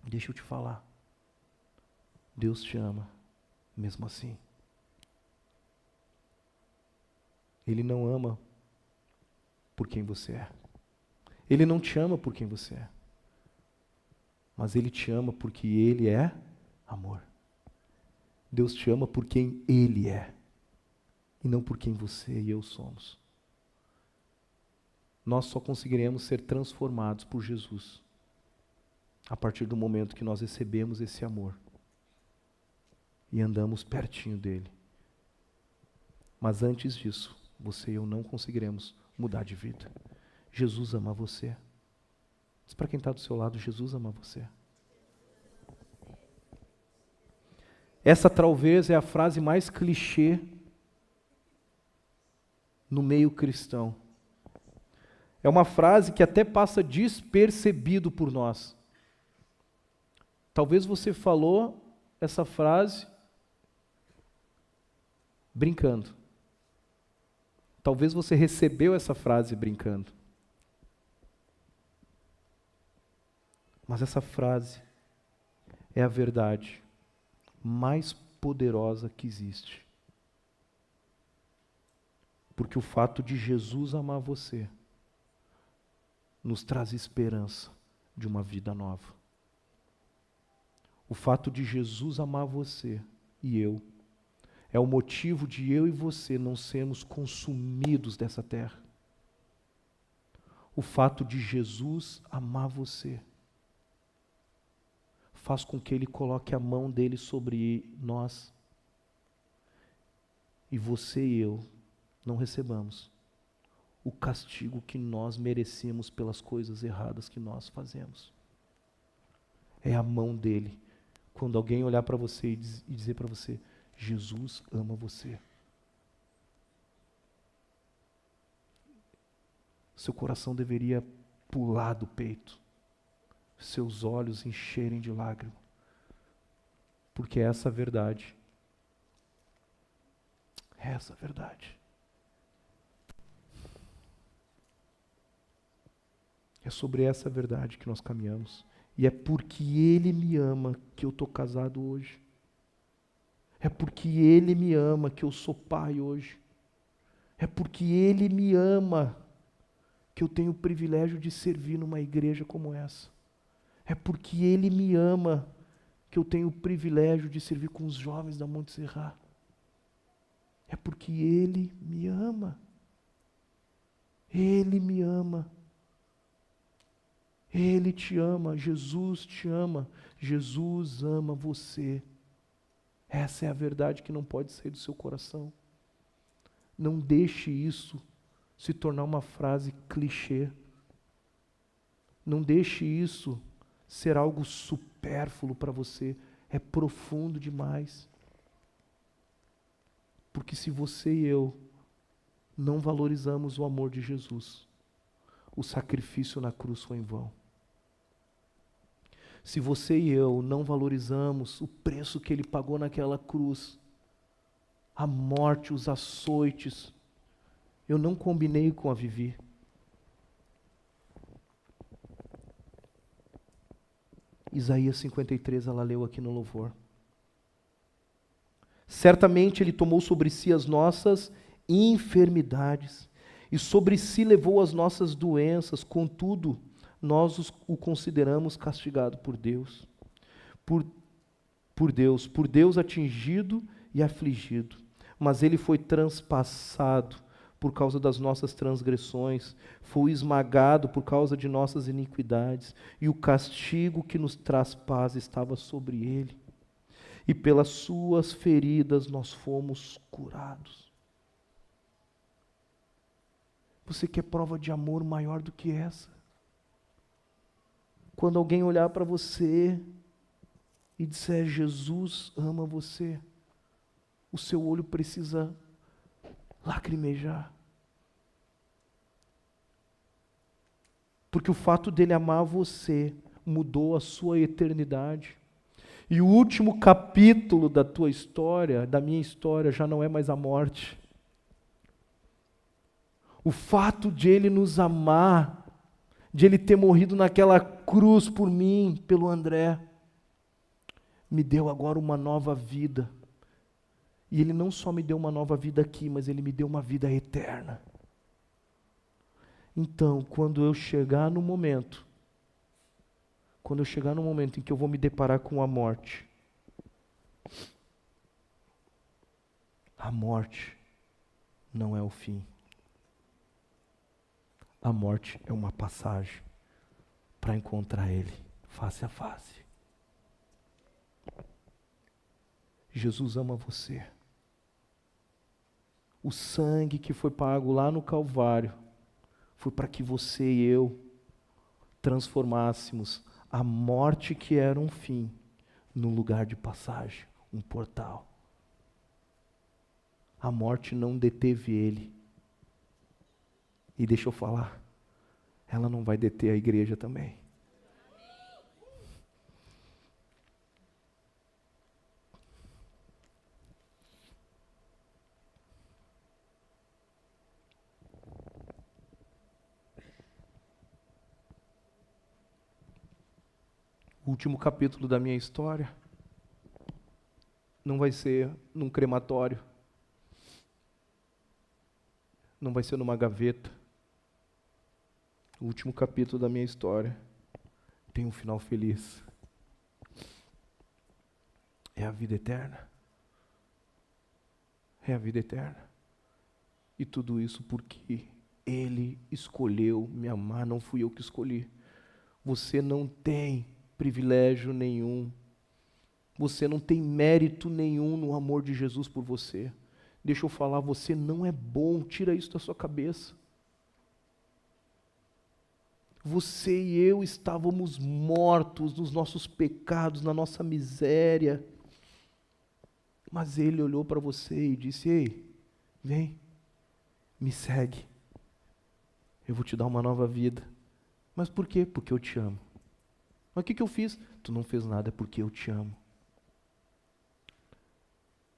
[SPEAKER 2] Deixa eu te falar. Deus te ama, mesmo assim. Ele não ama por quem você é. Ele não te ama por quem você é. Mas Ele te ama porque Ele é amor. Deus te ama por quem Ele é. E não por quem você e eu somos. Nós só conseguiremos ser transformados por Jesus a partir do momento que nós recebemos esse amor e andamos pertinho dele. Mas antes disso, você e eu não conseguiremos mudar de vida. Jesus ama você. Diz para quem está do seu lado: Jesus ama você. Essa talvez é a frase mais clichê no meio cristão. É uma frase que até passa despercebido por nós. Talvez você falou essa frase brincando. Talvez você recebeu essa frase brincando. Mas essa frase é a verdade mais poderosa que existe. Porque o fato de Jesus amar você nos traz esperança de uma vida nova. O fato de Jesus amar você e eu é o motivo de eu e você não sermos consumidos dessa terra. O fato de Jesus amar você faz com que Ele coloque a mão dele sobre nós e você e eu não recebamos o castigo que nós merecemos pelas coisas erradas que nós fazemos. É a mão dele. Quando alguém olhar para você e dizer para você: Jesus ama você. Seu coração deveria pular do peito. Seus olhos encherem de lágrimas. Porque é essa a verdade. É essa a verdade. É sobre essa verdade que nós caminhamos. E é porque Ele me ama que eu estou casado hoje. É porque Ele me ama que eu sou pai hoje. É porque Ele me ama que eu tenho o privilégio de servir numa igreja como essa. É porque Ele me ama que eu tenho o privilégio de servir com os jovens da Monte Serra. É porque Ele me ama. Ele me ama. Ele te ama. Jesus te ama. Jesus ama você. Essa é a verdade que não pode sair do seu coração. Não deixe isso se tornar uma frase clichê. Não deixe isso ser algo supérfluo para você. É profundo demais. Porque se você e eu não valorizamos o amor de Jesus, o sacrifício na cruz foi em vão. Se você e eu não valorizamos o preço que Ele pagou naquela cruz, a morte, os açoites, eu não combinei com a Vivi. Isaías 53, ela leu aqui no louvor. Certamente Ele tomou sobre si as nossas enfermidades e sobre si levou as nossas doenças, contudo, nós o consideramos castigado por Deus. Por Deus atingido e afligido. Mas Ele foi transpassado por causa das nossas transgressões, foi esmagado por causa de nossas iniquidades, e o castigo que nos traz paz estava sobre Ele. E pelas suas feridas nós fomos curados. Você quer prova de amor maior do que essa? Quando alguém olhar para você e disser, Jesus ama você, o seu olho precisa lacrimejar. Porque o fato dele amar você mudou a sua eternidade. E o último capítulo da tua história, da minha história, já não é mais a morte. O fato de Ele nos amar, de Ele ter morrido naquela cruz por mim, pelo André, me deu agora uma nova vida. E Ele não só me deu uma nova vida aqui, mas Ele me deu uma vida eterna. Então, quando eu chegar no momento em que eu vou me deparar com a morte não é o fim. A morte é uma passagem para encontrar Ele face a face. Jesus ama você. O sangue que foi pago lá no Calvário foi para que você e eu transformássemos a morte que era um fim num lugar de passagem, um portal. A morte não deteve Ele. E deixa eu falar, ela não vai deter a igreja também. O último capítulo da minha história não vai ser num crematório, não vai ser numa gaveta. O último capítulo da minha história tem um final feliz. É a vida eterna. É a vida eterna. E tudo isso porque Ele escolheu me amar, não fui eu que escolhi. Você não tem privilégio nenhum. Você não tem mérito nenhum no amor de Jesus por você. Deixa eu falar, você não é bom, tira isso da sua cabeça. Você e eu estávamos mortos nos nossos pecados, na nossa miséria. Mas Ele olhou para você e disse, ei, vem, me segue. Eu vou te dar uma nova vida. Mas por quê? Porque eu te amo. Mas o que eu fiz? Tu não fez nada, é porque eu te amo.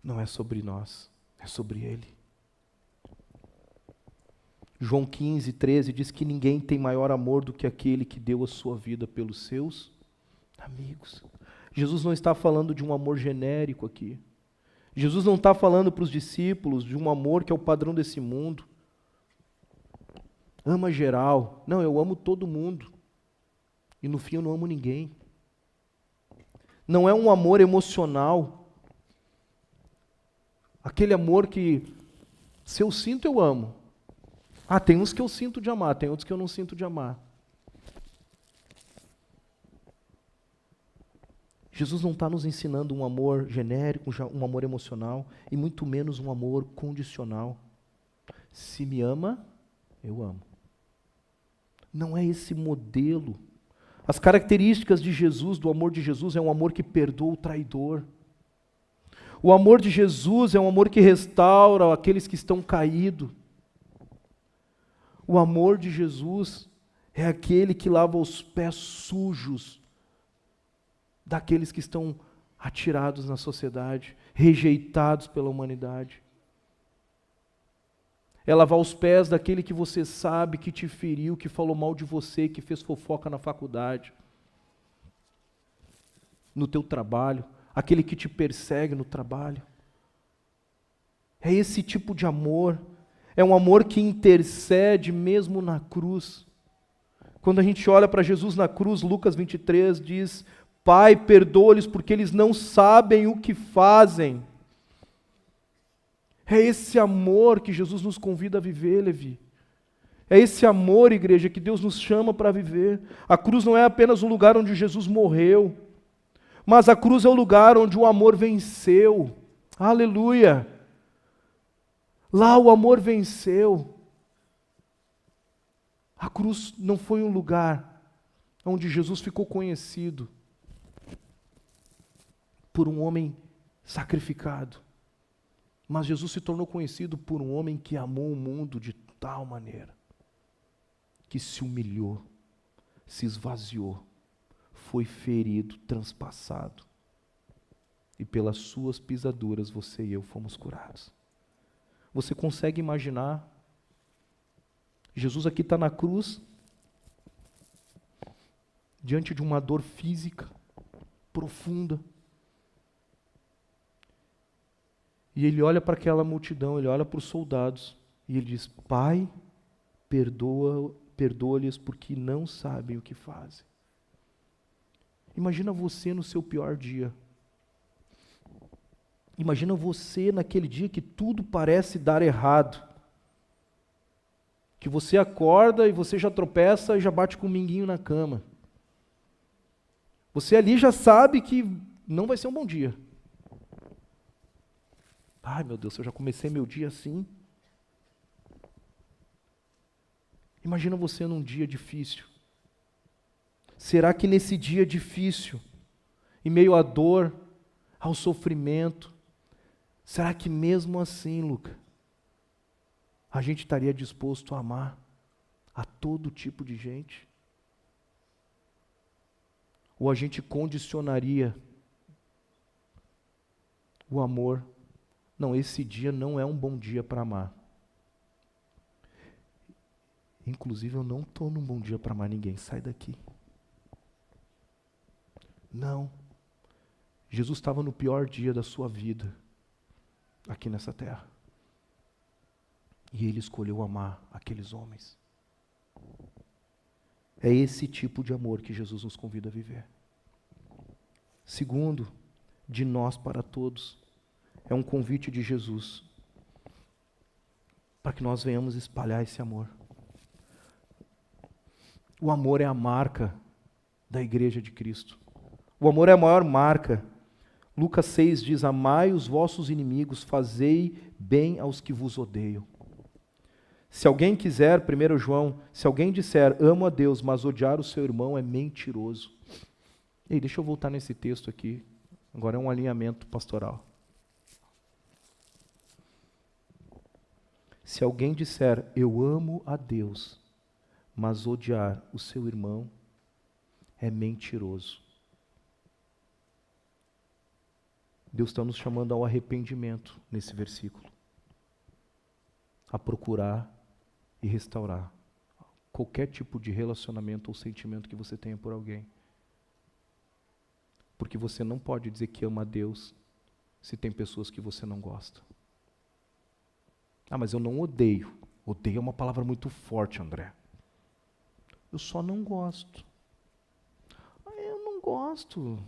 [SPEAKER 2] Não é sobre nós, é sobre Ele. João 15, 13 diz que ninguém tem maior amor do que aquele que deu a sua vida pelos seus amigos. Jesus não está falando de um amor genérico aqui. Jesus não está falando para os discípulos de um amor que é o padrão desse mundo. Ama geral. Não, eu amo todo mundo. E no fim eu não amo ninguém. Não é um amor emocional. Aquele amor que, se eu sinto, eu amo. Ah, tem uns que eu sinto de amar, tem outros que eu não sinto de amar. Jesus não está nos ensinando um amor genérico, um amor emocional, e muito menos um amor condicional. Se me ama, eu amo. Não é esse modelo. As características de Jesus, do amor de Jesus, é um amor que perdoa o traidor. O amor de Jesus é um amor que restaura aqueles que estão caídos. O amor de Jesus é aquele que lava os pés sujos daqueles que estão atirados na sociedade, rejeitados pela humanidade. É lavar os pés daquele que você sabe que te feriu, que falou mal de você, que fez fofoca na faculdade, no teu trabalho, aquele que te persegue no trabalho. É esse tipo de amor. É um amor que intercede mesmo na cruz. Quando a gente olha para Jesus na cruz, Lucas 23 diz: Pai, perdoa-lhes porque eles não sabem o que fazem. É esse amor que Jesus nos convida a viver, Levi. É esse amor, igreja, que Deus nos chama para viver. A cruz não é apenas o lugar onde Jesus morreu, mas a cruz é o lugar onde o amor venceu. Aleluia! Lá o amor venceu. A cruz não foi um lugar onde Jesus ficou conhecido por um homem sacrificado, mas Jesus se tornou conhecido por um homem que amou o mundo de tal maneira, que se humilhou, se esvaziou, foi ferido, transpassado, e pelas suas pisaduras você e eu fomos curados. Você consegue imaginar? Jesus aqui está na cruz, diante de uma dor física profunda. E ele olha para aquela multidão, ele olha para os soldados, e ele diz: Pai, perdoa-lhes porque não sabem o que fazem. Imagina você no seu pior dia. Imagina você naquele dia que tudo parece dar errado. Que você acorda e você já tropeça e já bate com o minguinho na cama. Você ali já sabe que não vai ser um bom dia. Ai, meu Deus, eu já comecei meu dia assim. Imagina você num dia difícil. Será que nesse dia difícil, em meio à dor, ao sofrimento, será que mesmo assim, Luca, a gente estaria disposto a amar a todo tipo de gente? Ou a gente condicionaria o amor? Não, esse dia não é um bom dia para amar. Inclusive, eu não estou num bom dia para amar ninguém. Sai daqui. Não. Jesus estava no pior dia da sua vida, aqui nessa terra. E ele escolheu amar aqueles homens. É esse tipo de amor que Jesus nos convida a viver. Segundo, de nós para todos. É um convite de Jesus para que nós venhamos espalhar esse amor. O amor é a marca da igreja de Cristo. O amor é a maior marca. Lucas 6 diz: Amai os vossos inimigos, fazei bem aos que vos odeiam. Se alguém quiser, 1 João, se alguém disser, amo a Deus, mas odiar o seu irmão, é mentiroso. Ei, deixa eu voltar nesse texto aqui. Agora é um alinhamento pastoral. Se alguém disser, eu amo a Deus, mas odiar o seu irmão, é mentiroso. Deus está nos chamando ao arrependimento nesse versículo. A procurar e restaurar qualquer tipo de relacionamento ou sentimento que você tenha por alguém. Porque você não pode dizer que ama a Deus se tem pessoas que você não gosta. Ah, mas eu não odeio. Odeio é uma palavra muito forte, André. Eu só não gosto. Ah, eu não gosto.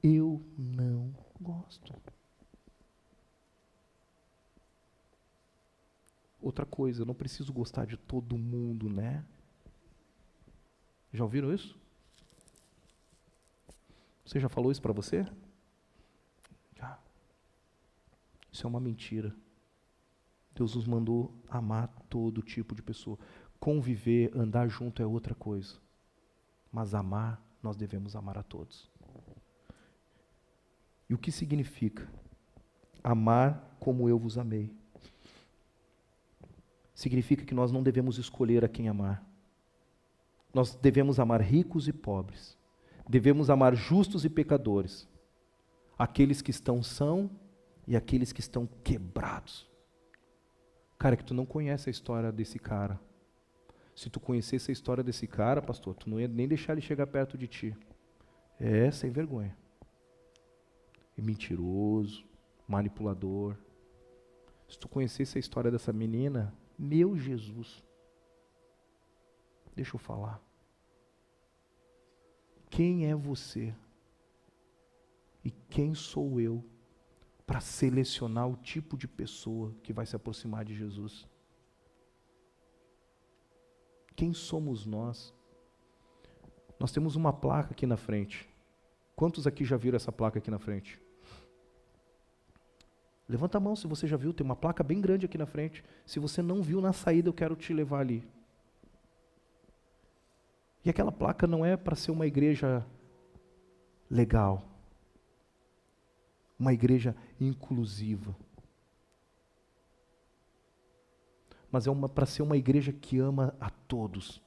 [SPEAKER 2] Eu não gosto. Outra coisa, eu não preciso gostar de todo mundo, né? Já ouviram isso? Você já falou isso para você? Já. Isso é uma mentira. Deus nos mandou amar todo tipo de pessoa. Conviver, andar junto é outra coisa. Mas amar, nós devemos amar a todos. E o que significa? Amar como eu vos amei. Significa que nós não devemos escolher a quem amar. Nós devemos amar ricos e pobres. Devemos amar justos e pecadores. Aqueles que estão são e aqueles que estão quebrados. Cara, que tu não conhece a história desse cara. Se tu conhecesse a história desse cara, pastor, tu não ia nem deixar ele chegar perto de ti. É sem vergonha. É mentiroso, manipulador. Se tu conhecesse a história dessa menina, meu Jesus. Deixa eu falar. Quem é você? E quem sou eu para selecionar o tipo de pessoa que vai se aproximar de Jesus? Quem somos nós? Nós temos uma placa aqui na frente. Quantos aqui já viram essa placa aqui na frente? Levanta a mão se você já viu, tem uma placa bem grande aqui na frente. Se você não viu na saída, eu quero te levar ali. E aquela placa não é para ser uma igreja legal. Uma igreja inclusiva. Mas é para ser uma igreja que ama a todos.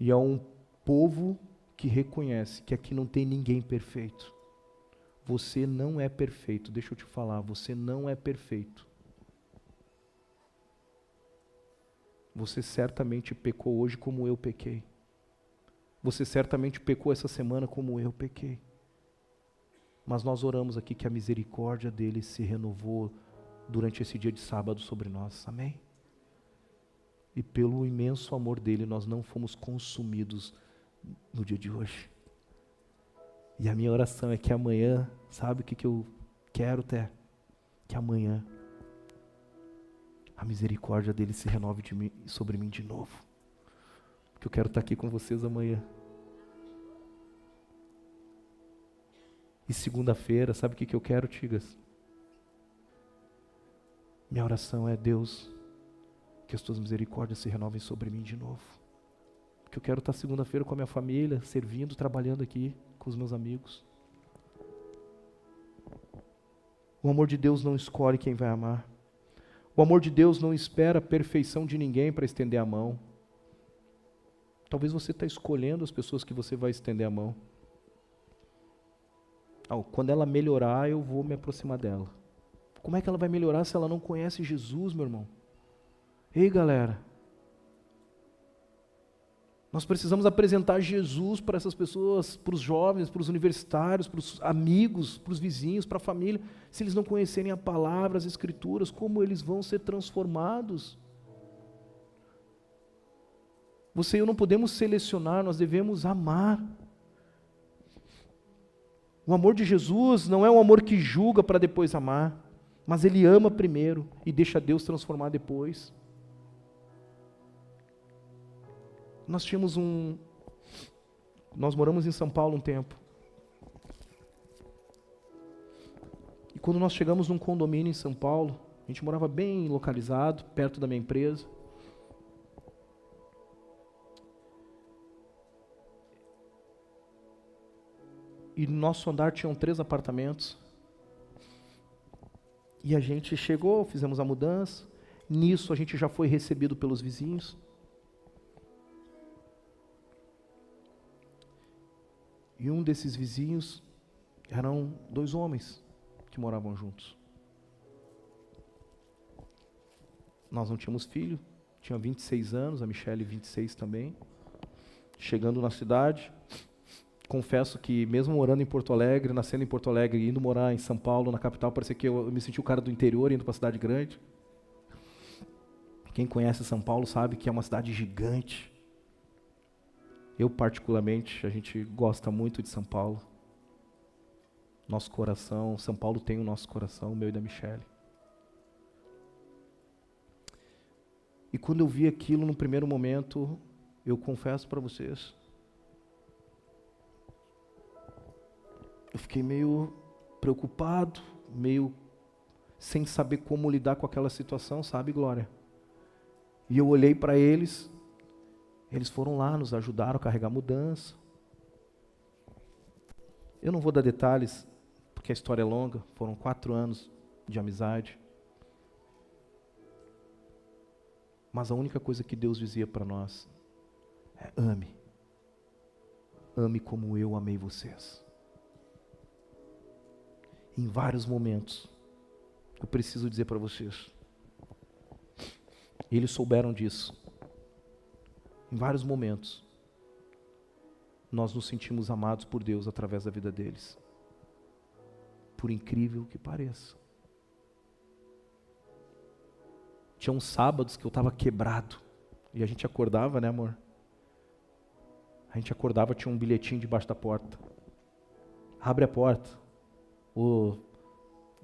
[SPEAKER 2] E é um povo que reconhece que aqui não tem ninguém perfeito. Você não é perfeito, deixa eu te falar, você não é perfeito. Você certamente pecou hoje como eu pequei. Você certamente pecou essa semana como eu pequei. Mas nós oramos aqui que a misericórdia dele se renovou durante esse dia de sábado sobre nós. Amém? E pelo imenso amor dele, nós não fomos consumidos no dia de hoje. E a minha oração é que amanhã, sabe o que eu quero, Té? Que amanhã a misericórdia dele se renove sobre mim de novo. Porque eu quero estar aqui com vocês amanhã. E segunda-feira, sabe o que eu quero, Tigas? Minha oração é, Deus, que as tuas misericórdias se renovem sobre mim de novo. Porque eu quero estar segunda-feira com a minha família, servindo, trabalhando aqui com os meus amigos. O amor de Deus não escolhe quem vai amar. O amor de Deus não espera a perfeição de ninguém para estender a mão. Talvez você está escolhendo as pessoas que você vai estender a mão. Quando ela melhorar, eu vou me aproximar dela. Como é que ela vai melhorar se ela não conhece Jesus, meu irmão? Ei, galera. Nós precisamos apresentar Jesus para essas pessoas, para os jovens, para os universitários, para os amigos, para os vizinhos, para a família. Se eles não conhecerem a palavra, as escrituras, como eles vão ser transformados? Você e eu não podemos selecionar, nós devemos amar. O amor de Jesus não é um amor que julga para depois amar, mas ele ama primeiro e deixa Deus transformar depois. Nós moramos em São Paulo um tempo. E quando nós chegamos num condomínio em São Paulo, a gente morava bem localizado, perto da minha empresa. E no nosso andar tinham 3 apartamentos. E a gente chegou, fizemos a mudança. Nisso a gente já foi recebido pelos vizinhos. E um desses vizinhos eram 2 homens que moravam juntos. Nós não tínhamos filho, tinha 26 anos, a Michele 26 também. Chegando na cidade, confesso que mesmo morando em Porto Alegre, nascendo em Porto Alegre e indo morar em São Paulo, na capital, parecia que eu me senti o cara do interior indo para a cidade grande. Quem conhece São Paulo sabe que é uma cidade gigante. Eu, particularmente, a gente gosta muito de São Paulo. Nosso coração, São Paulo tem o nosso coração, o meu e da Michele. E quando eu vi aquilo no primeiro momento, eu confesso para vocês, eu fiquei meio preocupado, meio sem saber como lidar com aquela situação, sabe, Glória? E eu olhei para eles foram lá, nos ajudaram a carregar a mudança. Eu não vou dar detalhes, porque a história é longa, foram 4 anos de amizade. Mas a única coisa que Deus dizia para nós é: ame. Ame como eu amei vocês. Em vários momentos, eu preciso dizer para vocês, eles souberam disso. Em vários momentos, nós nos sentimos amados por Deus através da vida deles. Por incrível que pareça. Tinha uns sábados que eu estava quebrado. E a gente acordava, né, amor? A gente acordava, tinha um bilhetinho debaixo da porta. Abre a porta.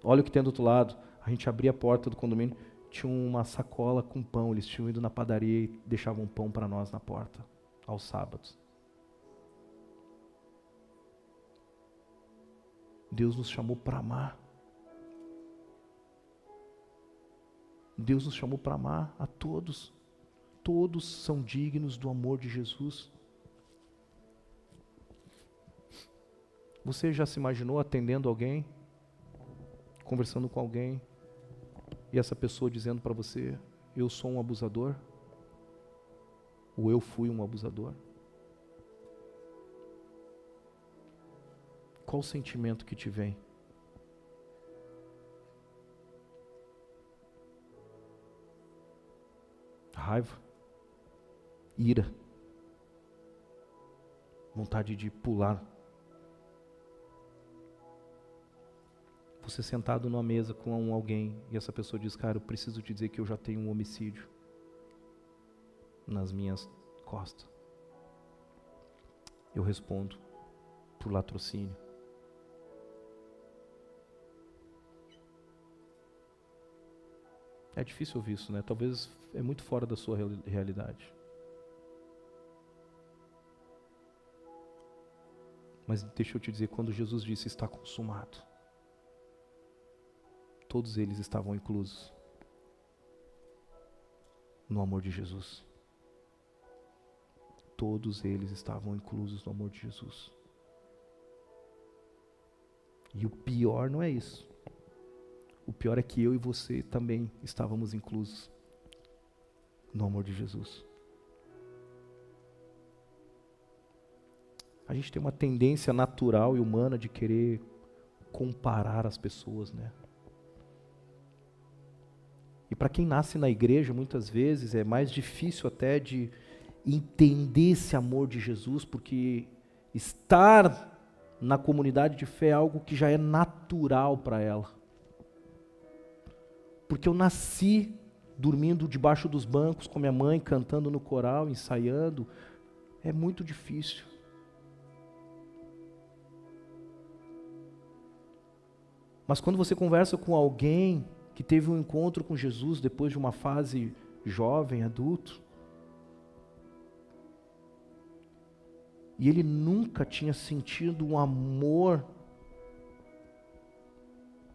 [SPEAKER 2] Olha o que tem do outro lado. A gente abria a porta do condomínio, tinha uma sacola com pão. Eles tinham ido na padaria e deixavam pão para nós na porta, aos sábados. Deus nos chamou para amar. Deus nos chamou para amar a todos. Todos são dignos do amor de Jesus. Você já se imaginou atendendo alguém, conversando com alguém, e essa pessoa dizendo para você: eu sou um abusador? Ou eu fui um abusador? Qual o sentimento que te vem? Raiva? Ira? Vontade de pular? Você sentado numa mesa com alguém e essa pessoa diz: cara, eu preciso te dizer que eu já tenho um homicídio nas minhas costas. Eu respondo: por latrocínio. É difícil ouvir isso, né? Talvez é muito fora da sua realidade. Mas deixa eu te dizer, quando Jesus disse está consumado, todos eles estavam inclusos no amor de Jesus. Todos eles estavam inclusos no amor de Jesus. E o pior não é isso. O pior é que eu e você também estávamos inclusos no amor de Jesus. A gente tem uma tendência natural e humana de querer comparar as pessoas, né? E para quem nasce na igreja, muitas vezes é mais difícil até de entender esse amor de Jesus, porque estar na comunidade de fé é algo que já é natural para ela. Porque eu nasci dormindo debaixo dos bancos com minha mãe, cantando no coral, ensaiando. É muito difícil. Mas quando você conversa com alguém que teve um encontro com Jesus depois de uma fase jovem, adulto, e ele nunca tinha sentido um amor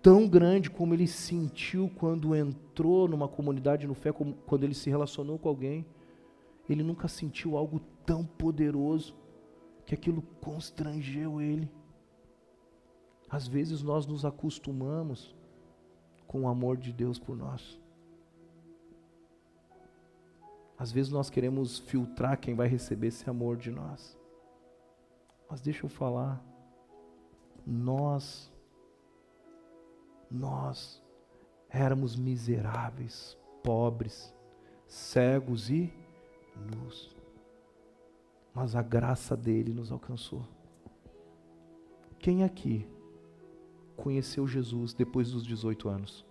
[SPEAKER 2] tão grande como ele sentiu quando entrou numa comunidade no fé, quando ele se relacionou com alguém, ele nunca sentiu algo tão poderoso que aquilo constrangeu ele. Às vezes nós nos acostumamos com o amor de Deus por nós. Às vezes nós queremos filtrar quem vai receber esse amor de nós. Mas deixa eu falar, nós éramos miseráveis, pobres, cegos e nus. Mas a graça dele nos alcançou. Quem aqui conheceu Jesus depois dos 18 anos?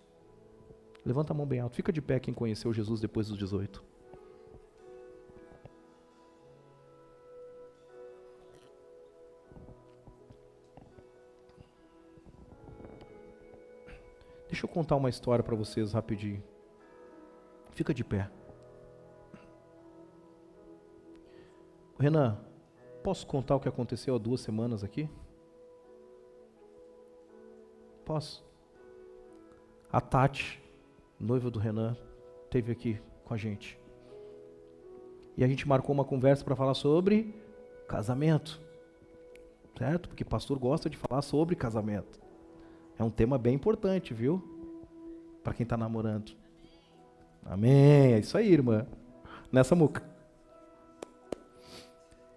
[SPEAKER 2] Levanta a mão bem alto. Fica de pé quem conheceu Jesus depois dos 18. Deixa eu contar uma história para vocês rapidinho. Fica de pé. Renan, posso contar o que aconteceu há 2 semanas aqui? Posso? A Tati, noiva do Renan, esteve aqui com a gente. E a gente marcou uma conversa para falar sobre casamento. Certo? Porque pastor gosta de falar sobre casamento. É um tema bem importante, viu? Para quem está namorando. Amém. É isso aí, irmã. Nessa muca.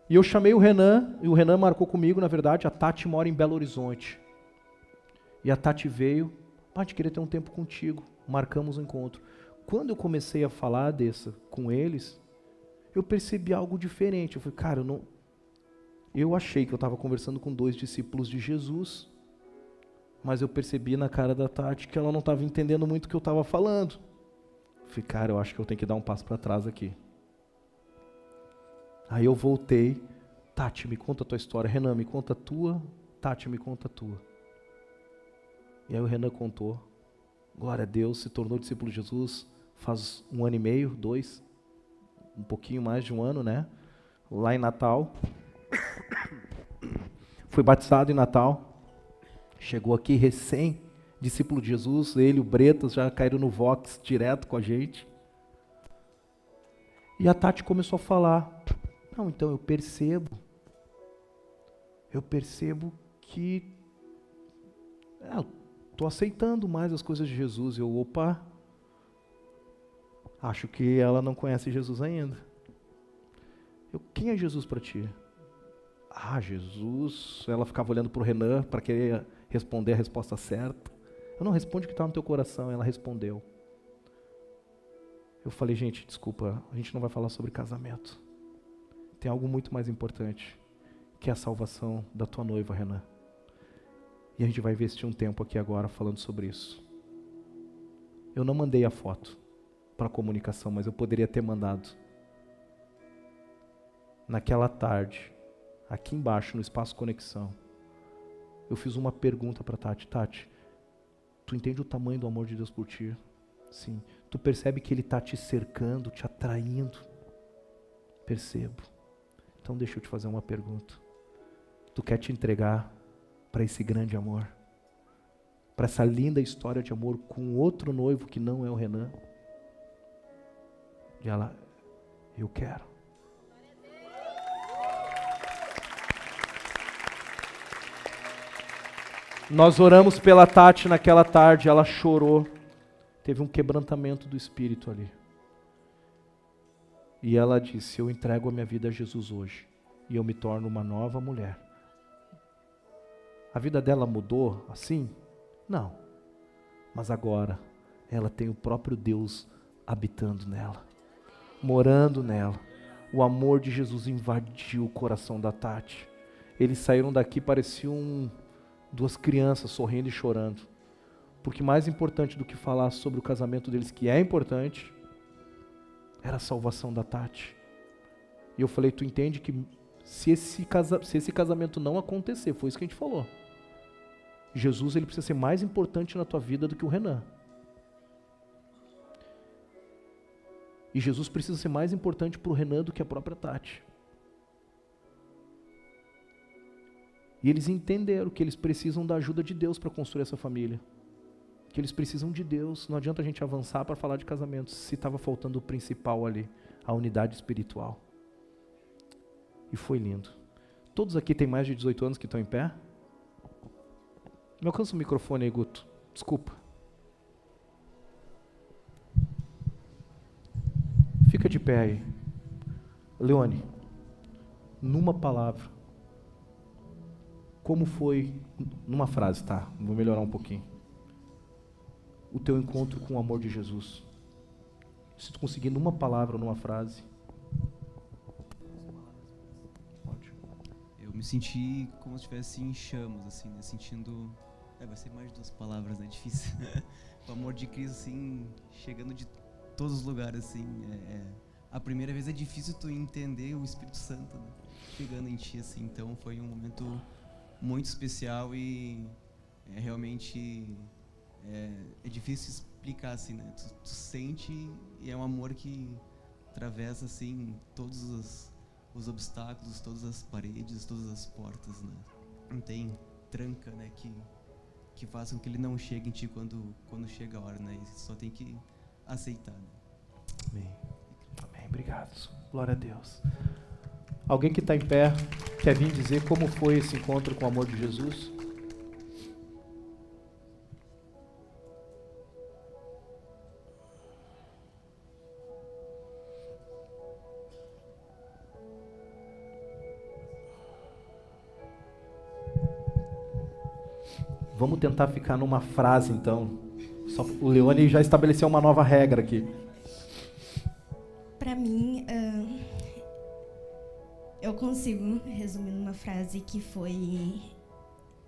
[SPEAKER 2] E eu chamei o Renan, e o Renan marcou comigo, na verdade, a Tati mora em Belo Horizonte. E a Tati veio, a gente queria ter um tempo contigo, marcamos um encontro. Quando eu comecei a falar com eles, eu percebi algo diferente. Eu falei, cara, eu achei que eu estava conversando com 2 discípulos de Jesus, mas eu percebi na cara da Tati que ela não estava entendendo muito o que eu estava falando. Eu falei, cara, eu acho que eu tenho que dar um passo para trás aqui. Aí eu voltei, Tati, me conta a tua história. Renan, me conta a tua. Tati, me conta a tua. E aí o Renan contou. Glória a Deus, se tornou discípulo de Jesus faz 1 ano e meio, 2, um pouquinho mais de 1 ano, né? Lá em Natal. Foi batizado em Natal. Chegou aqui recém, discípulo de Jesus. Ele e o Bretas já caíram no Vox direto com a gente. E a Tati começou a falar. Não, então eu percebo que eu estou aceitando mais as coisas de Jesus. Acho que ela não conhece Jesus ainda. Quem é Jesus para ti? Jesus. Ela ficava olhando para o Renan para querer responder a resposta certa. Eu não responde o que está no teu coração. Ela respondeu. Eu falei, gente, desculpa, a gente não vai falar sobre casamento. Tem algo muito mais importante, que é a salvação da tua noiva, Renan. E a gente vai investir um tempo aqui agora falando sobre isso. Eu não mandei a foto para comunicação, mas eu poderia ter mandado. Naquela tarde, aqui embaixo no Espaço Conexão, eu fiz uma pergunta para Tati. Tati, tu entende o tamanho do amor de Deus por ti? Sim. Tu percebe que Ele está te cercando, te atraindo? Percebo. Então deixa eu te fazer uma pergunta. Tu quer te entregar para esse grande amor? Para essa linda história de amor com outro noivo que não é o Renan? E ela, eu quero. Nós oramos pela Tati naquela tarde, ela chorou. Teve um quebrantamento do espírito ali. E ela disse, eu entrego a minha vida a Jesus hoje. E eu me torno uma nova mulher. A vida dela mudou assim? Não. Mas agora, ela tem o próprio Deus habitando nela. Morando nela. O amor de Jesus invadiu o coração da Tati. Eles saíram daqui, pareciam 2 crianças sorrindo e chorando. Porque mais importante do que falar sobre o casamento deles, que é importante, era a salvação da Tati. E eu falei, tu entende que se esse casamento não acontecer, foi isso que a gente falou. Jesus, ele precisa ser mais importante na tua vida do que o Renan. E Jesus precisa ser mais importante para o Renan do que a própria Tati. E eles entenderam que eles precisam da ajuda de Deus para construir essa família. Que eles precisam de Deus. Não adianta a gente avançar para falar de casamento se estava faltando o principal ali, a unidade espiritual. E foi lindo. Todos aqui têm mais de 18 anos que estão em pé? Me alcança o microfone aí, Guto. Desculpa. Fica de pé aí. Leone, numa palavra, como foi, numa frase, tá? Vou melhorar um pouquinho. O teu encontro com o amor de Jesus. Se tu conseguir numa palavra ou numa frase. Pode.
[SPEAKER 3] Eu me senti como se estivesse em chamas, assim, né? Sentindo... vai ser mais de 2 palavras, né? Difícil. O amor de Cristo, assim, chegando de todos os lugares, assim. A primeira vez é difícil tu entender o Espírito Santo, né? Chegando em ti, assim. Então, foi um momento muito especial e realmente é difícil explicar, assim, né? Tu sente e é um amor que atravessa, assim, todos os obstáculos, todas as paredes, todas as portas, né? Não tem tranca, né? Que façam que ele não chegue em ti quando chega a hora, né? E só tem que aceitar, né?
[SPEAKER 2] Amém. Amém. Obrigado. Glória a Deus. Alguém que está em pé quer vir dizer como foi esse encontro com o amor de Jesus? Vamos tentar ficar numa frase, então. O Leone já estabeleceu uma nova regra aqui.
[SPEAKER 4] Para mim, eu consigo resumir numa frase que foi: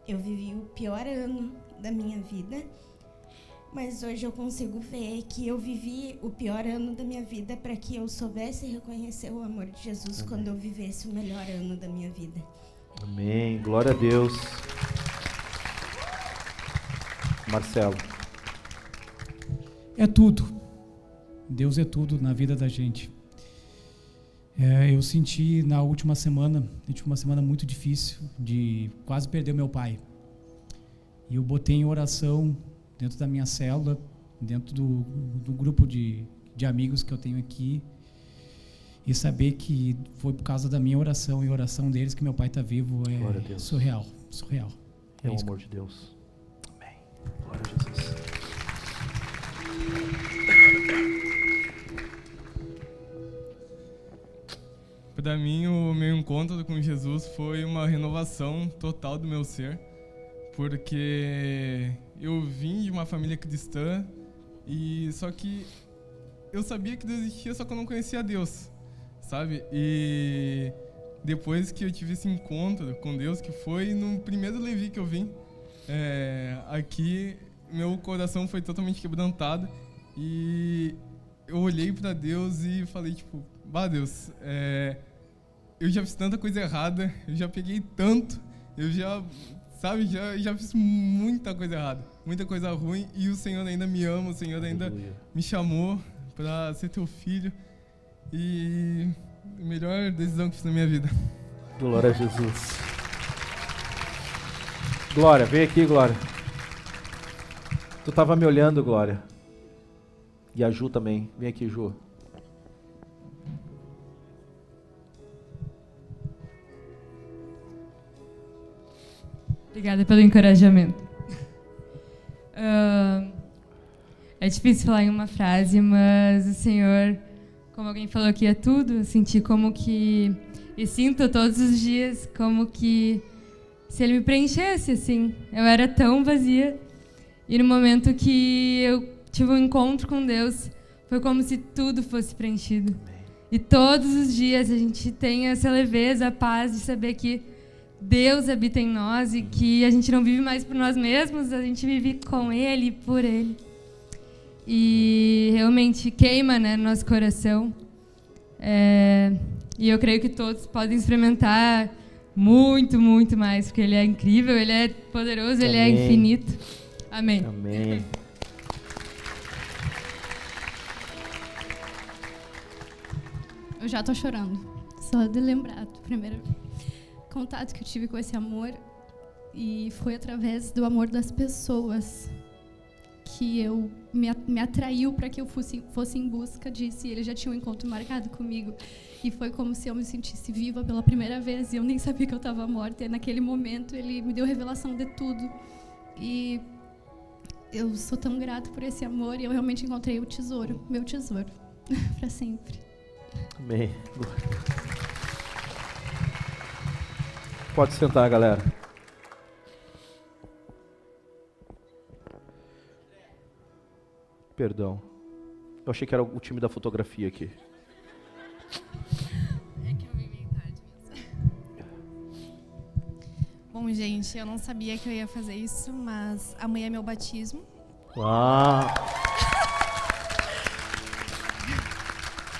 [SPEAKER 4] eu vivi o pior ano da minha vida, mas hoje eu consigo ver que eu vivi o pior ano da minha vida para que eu soubesse reconhecer o amor de Jesus. Amém. Quando eu vivesse o melhor ano da minha vida.
[SPEAKER 2] Amém. Glória a Deus. Marcelo.
[SPEAKER 5] É tudo. Deus é tudo na vida da gente. Eu senti na última semana muito difícil, de quase perder meu pai. E eu botei em oração dentro da minha célula, dentro do grupo de amigos que eu tenho aqui, e saber que foi por causa da minha oração e oração deles que meu pai está vivo é surreal.
[SPEAKER 2] É o amor de Deus. Amém. Glória a Jesus.
[SPEAKER 6] Para mim, o meu encontro com Jesus foi uma renovação total do meu ser, porque eu vim de uma família cristã e só que eu sabia que Deus existia, só que eu não conhecia Deus, sabe? E depois que eu tive esse encontro com Deus, que foi no primeiro Levi que eu vim, aqui meu coração foi totalmente quebrantado e eu olhei para Deus e falei, tipo, Deus, eu já fiz tanta coisa errada, eu já peguei tanto, eu já fiz muita coisa errada, muita coisa ruim, e o Senhor ainda me ama, o Senhor ainda me chamou para ser teu filho, e a melhor decisão que fiz na minha vida.
[SPEAKER 2] Glória a Jesus. Glória, vem aqui, Glória. Tu estava me olhando, Glória. E a Ju também. Vem aqui, Ju.
[SPEAKER 7] Obrigada pelo encorajamento. É difícil falar em uma frase, mas o Senhor, como alguém falou aqui, é tudo. Eu senti como que... E sinto todos os dias como que se Ele me preenchesse, assim. Eu era tão vazia. E no momento que eu tive um encontro com Deus, foi como se tudo fosse preenchido. E todos os dias a gente tem essa leveza, a paz de saber que Deus habita em nós e que a gente não vive mais por nós mesmos, a gente vive com Ele e por Ele. E realmente queima, né, no nosso coração. E eu creio que todos podem experimentar muito, muito mais, porque Ele é incrível, Ele é poderoso, Ele é infinito. Amém.
[SPEAKER 2] Amém.
[SPEAKER 8] Eu já tô chorando, só de lembrar do primeiro contato que eu tive com esse amor, e foi através do amor das pessoas que eu me atraiu para que eu fosse em busca disso, e ele já tinha um encontro marcado comigo, e foi como se eu me sentisse viva pela primeira vez, e eu nem sabia que eu estava morta, e naquele momento ele me deu revelação de tudo, e eu sou tão grata por esse amor, e eu realmente encontrei o tesouro, meu tesouro, para sempre.
[SPEAKER 2] Amém. Pode sentar, galera. Perdão. Eu achei que era o time da fotografia aqui.
[SPEAKER 9] É que eu vim meio tarde mesmo. Bom, gente, eu não sabia que eu ia fazer isso, mas amanhã é meu batismo.
[SPEAKER 2] Uau!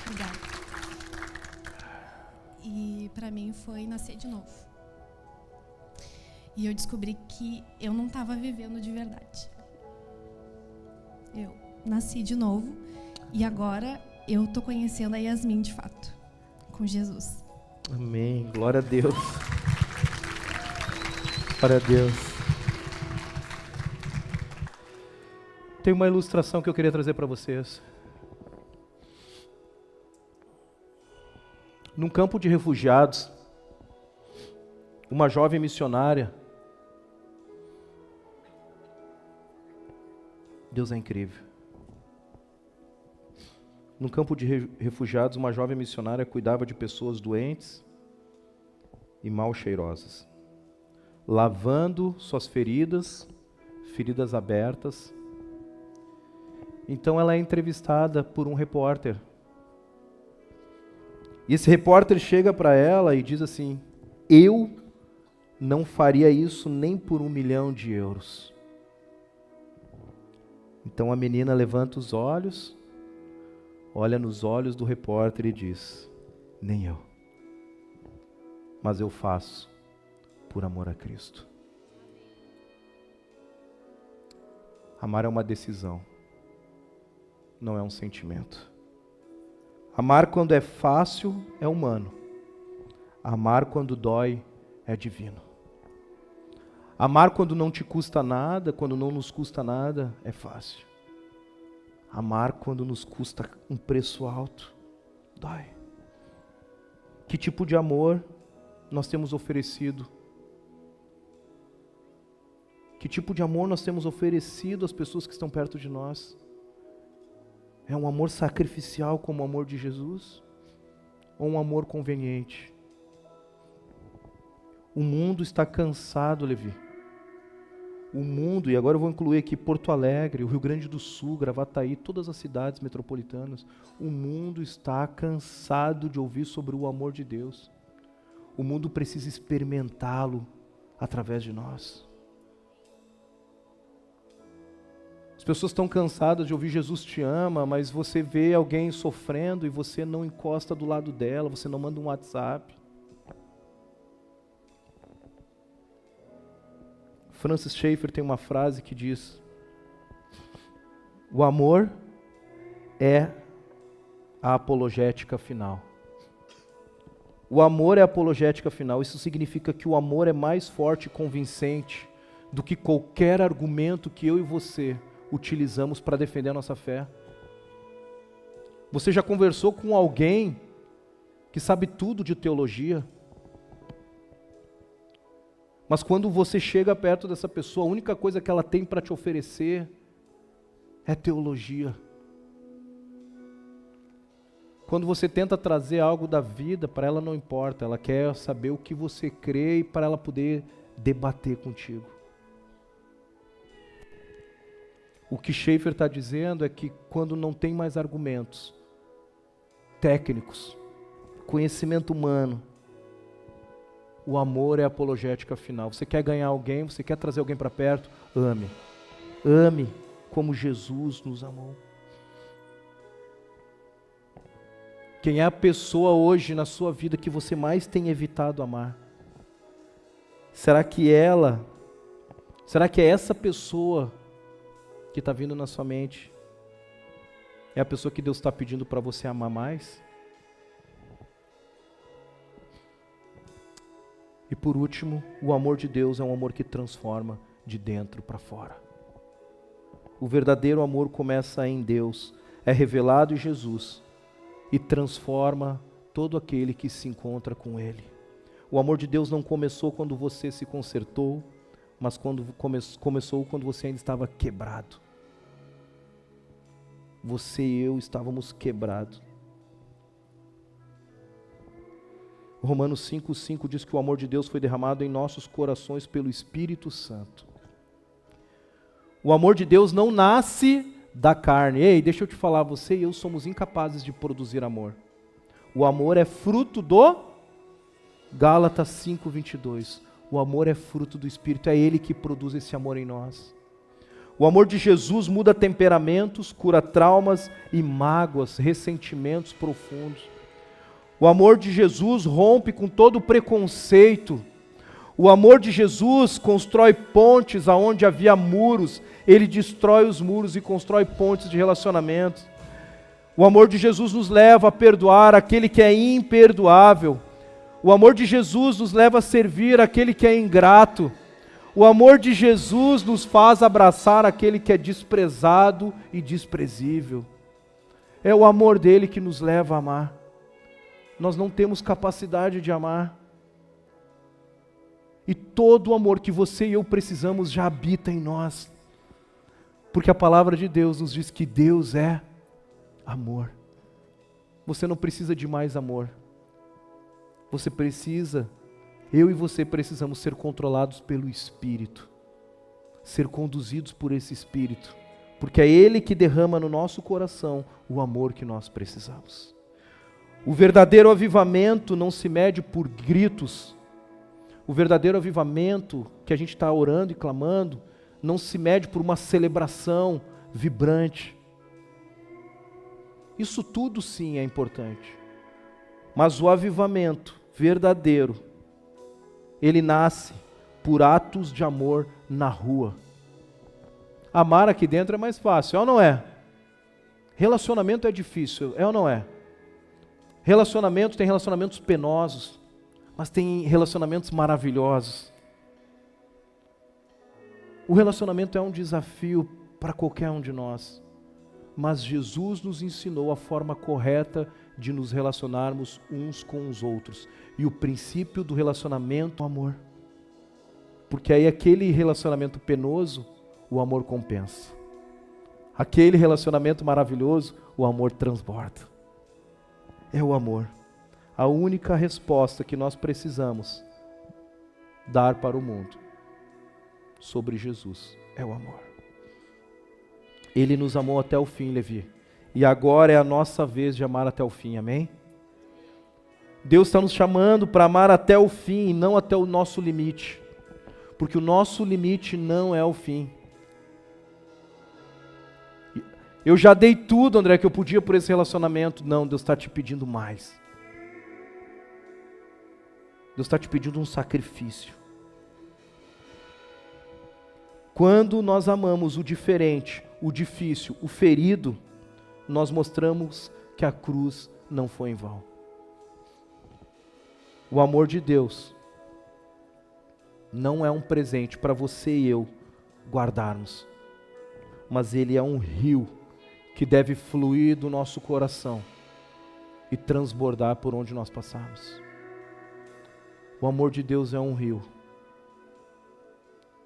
[SPEAKER 9] Obrigada. E pra mim foi nascer de novo. E eu descobri que eu não estava vivendo de verdade. Eu nasci de novo e agora eu tô conhecendo a Yasmin de fato, com Jesus.
[SPEAKER 2] Amém. Glória a Deus. Glória a Deus. Tem uma ilustração que eu queria trazer para vocês. Num campo de refugiados, uma jovem missionária. Deus é incrível. Num campo de refugiados, uma jovem missionária cuidava de pessoas doentes e mal cheirosas, lavando suas feridas abertas. Então ela é entrevistada por um repórter. E esse repórter chega para ela e diz assim: eu não faria isso nem por 1 milhão de euros. Então a menina levanta os olhos, olha nos olhos do repórter e diz: nem eu. Mas eu faço por amor a Cristo. Amar é uma decisão, não é um sentimento. Amar quando é fácil é humano. Amar quando dói é divino. Amar quando não te custa nada, quando não nos custa nada, é fácil. Amar quando nos custa um preço alto, dói. Que tipo de amor nós temos oferecido? Que tipo de amor nós temos oferecido às pessoas que estão perto de nós? É um amor sacrificial como o amor de Jesus? Ou um amor conveniente? O mundo está cansado, Levi. O mundo, e agora eu vou incluir aqui Porto Alegre, o Rio Grande do Sul, Gravataí, todas as cidades metropolitanas. O mundo está cansado de ouvir sobre o amor de Deus. O mundo precisa experimentá-lo através de nós. As pessoas estão cansadas de ouvir Jesus te ama, mas você vê alguém sofrendo e você não encosta do lado dela, você não manda um WhatsApp. Francis Schaeffer tem uma frase que diz: o amor é a apologética final. O amor é a apologética final. Isso significa que o amor é mais forte e convincente do que qualquer argumento que eu e você utilizamos para defender a nossa fé. Você já conversou com alguém que sabe tudo de teologia? Mas quando você chega perto dessa pessoa, a única coisa que ela tem para te oferecer é teologia. Quando você tenta trazer algo da vida, para ela não importa, ela quer saber o que você crê e para ela poder debater contigo. O que Schaeffer está dizendo é que quando não tem mais argumentos técnicos, conhecimento humano, o amor é a apologética final. Você quer ganhar alguém, você quer trazer alguém para perto, ame. Ame como Jesus nos amou. Quem é a pessoa hoje na sua vida que você mais tem evitado amar? Será que é essa pessoa que está vindo na sua mente é a pessoa que Deus está pedindo para você amar mais? E por último, o amor de Deus é um amor que transforma de dentro para fora. O verdadeiro amor começa em Deus, é revelado em Jesus e transforma todo aquele que se encontra com Ele. O amor de Deus não começou quando você se consertou, mas começou quando você ainda estava quebrado. Você e eu estávamos quebrados. Romanos 5:5 diz que o amor de Deus foi derramado em nossos corações pelo Espírito Santo. O amor de Deus não nasce da carne. Ei, deixa eu te falar, você e eu somos incapazes de produzir amor. O amor é fruto do Gálatas 5:22. O amor é fruto do Espírito, é Ele que produz esse amor em nós. O amor de Jesus muda temperamentos, cura traumas e mágoas, ressentimentos profundos. O amor de Jesus rompe com todo preconceito. O amor de Jesus constrói pontes aonde havia muros. Ele destrói os muros e constrói pontes de relacionamento. O amor de Jesus nos leva a perdoar aquele que é imperdoável. O amor de Jesus nos leva a servir aquele que é ingrato. O amor de Jesus nos faz abraçar aquele que é desprezado e desprezível. É o amor dele que nos leva a amar. Nós não temos capacidade de amar. E todo o amor que você e eu precisamos já habita em nós. Porque a palavra de Deus nos diz que Deus é amor. Você não precisa de mais amor. Você precisa, eu e você precisamos ser controlados pelo Espírito. Ser conduzidos por esse Espírito. Porque é Ele que derrama no nosso coração o amor que nós precisamos. O verdadeiro avivamento não se mede por gritos. O verdadeiro avivamento que a gente está orando e clamando não se mede por uma celebração vibrante. Isso tudo sim é importante. Mas o avivamento verdadeiro, ele nasce por atos de amor na rua. Amar aqui dentro é mais fácil, é ou não é? Relacionamento é difícil, é ou não é? Tem relacionamentos penosos, mas tem relacionamentos maravilhosos. O relacionamento é um desafio para qualquer um de nós, mas Jesus nos ensinou a forma correta de nos relacionarmos uns com os outros. E o princípio do relacionamento é o amor. Porque aí aquele relacionamento penoso, o amor compensa. Aquele relacionamento maravilhoso, o amor transborda. É o amor. A única resposta que nós precisamos dar para o mundo sobre Jesus é o amor. Ele nos amou até o fim, Levi. E agora é a nossa vez de amar até o fim, amém? Deus está nos chamando para amar até o fim e não até o nosso limite. Porque o nosso limite não é o fim. Eu já dei tudo, André, que eu podia por esse relacionamento. Não, Deus está te pedindo mais. Deus está te pedindo um sacrifício. Quando nós amamos o diferente, o difícil, o ferido, nós mostramos que a cruz não foi em vão. O amor de Deus não é um presente para você e eu guardarmos, mas ele é um rio que deve fluir do nosso coração e transbordar por onde nós passarmos. O amor de Deus é um rio.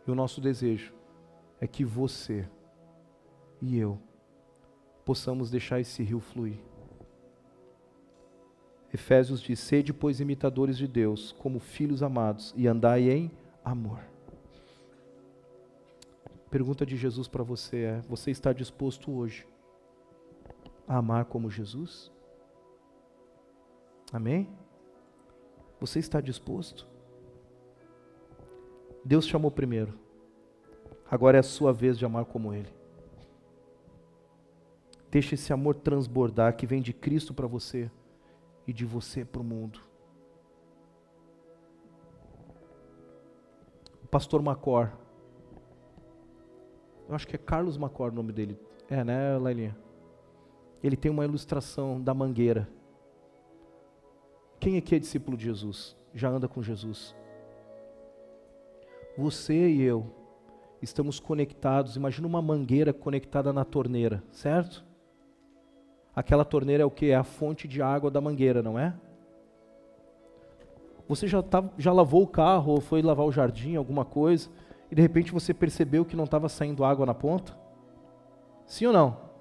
[SPEAKER 2] E o nosso desejo é que você e eu possamos deixar esse rio fluir. Efésios diz: sede, pois, imitadores de Deus, como filhos amados, e andai em amor. Pergunta de Jesus para você é: você está disposto hoje a amar como Jesus? Amém? Você está disposto? Deus chamou primeiro. Agora é a sua vez de amar como Ele. Deixa esse amor transbordar que vem de Cristo para você e de você para o mundo. O pastor Macor, eu acho que é Carlos Macor o nome dele. É, né, Lailinha? Ele tem uma ilustração da mangueira. Quem aqui é discípulo de Jesus? Já anda com Jesus? Você e eu estamos conectados. Imagina uma mangueira conectada na torneira, certo? Aquela torneira é o que? É a fonte de água da mangueira, não é? Você já lavou o carro ou foi lavar o jardim, alguma coisa, e de repente você percebeu que não estava saindo água na ponta? Sim ou não?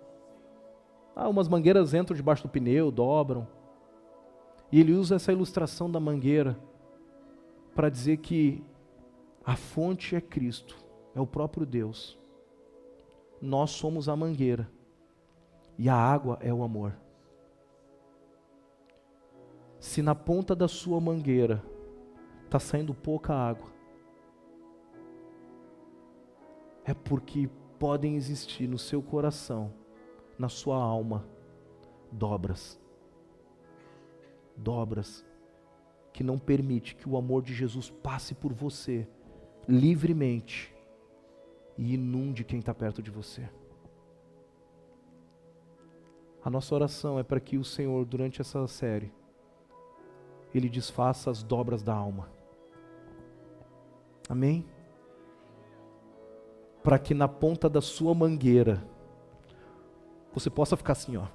[SPEAKER 2] Umas mangueiras entram debaixo do pneu, dobram. E ele usa essa ilustração da mangueira para dizer que a fonte é Cristo, é o próprio Deus. Nós somos a mangueira E a água é o amor. Se na ponta da sua mangueira está saindo pouca água, é porque podem existir no seu coração, na sua alma, dobras que não permite que o amor de Jesus passe por você livremente e inunde quem está perto de você. A nossa oração é para que o Senhor, durante essa série, Ele desfaça as dobras da alma. Amém? Para que na ponta da sua mangueira, você possa ficar assim, ó.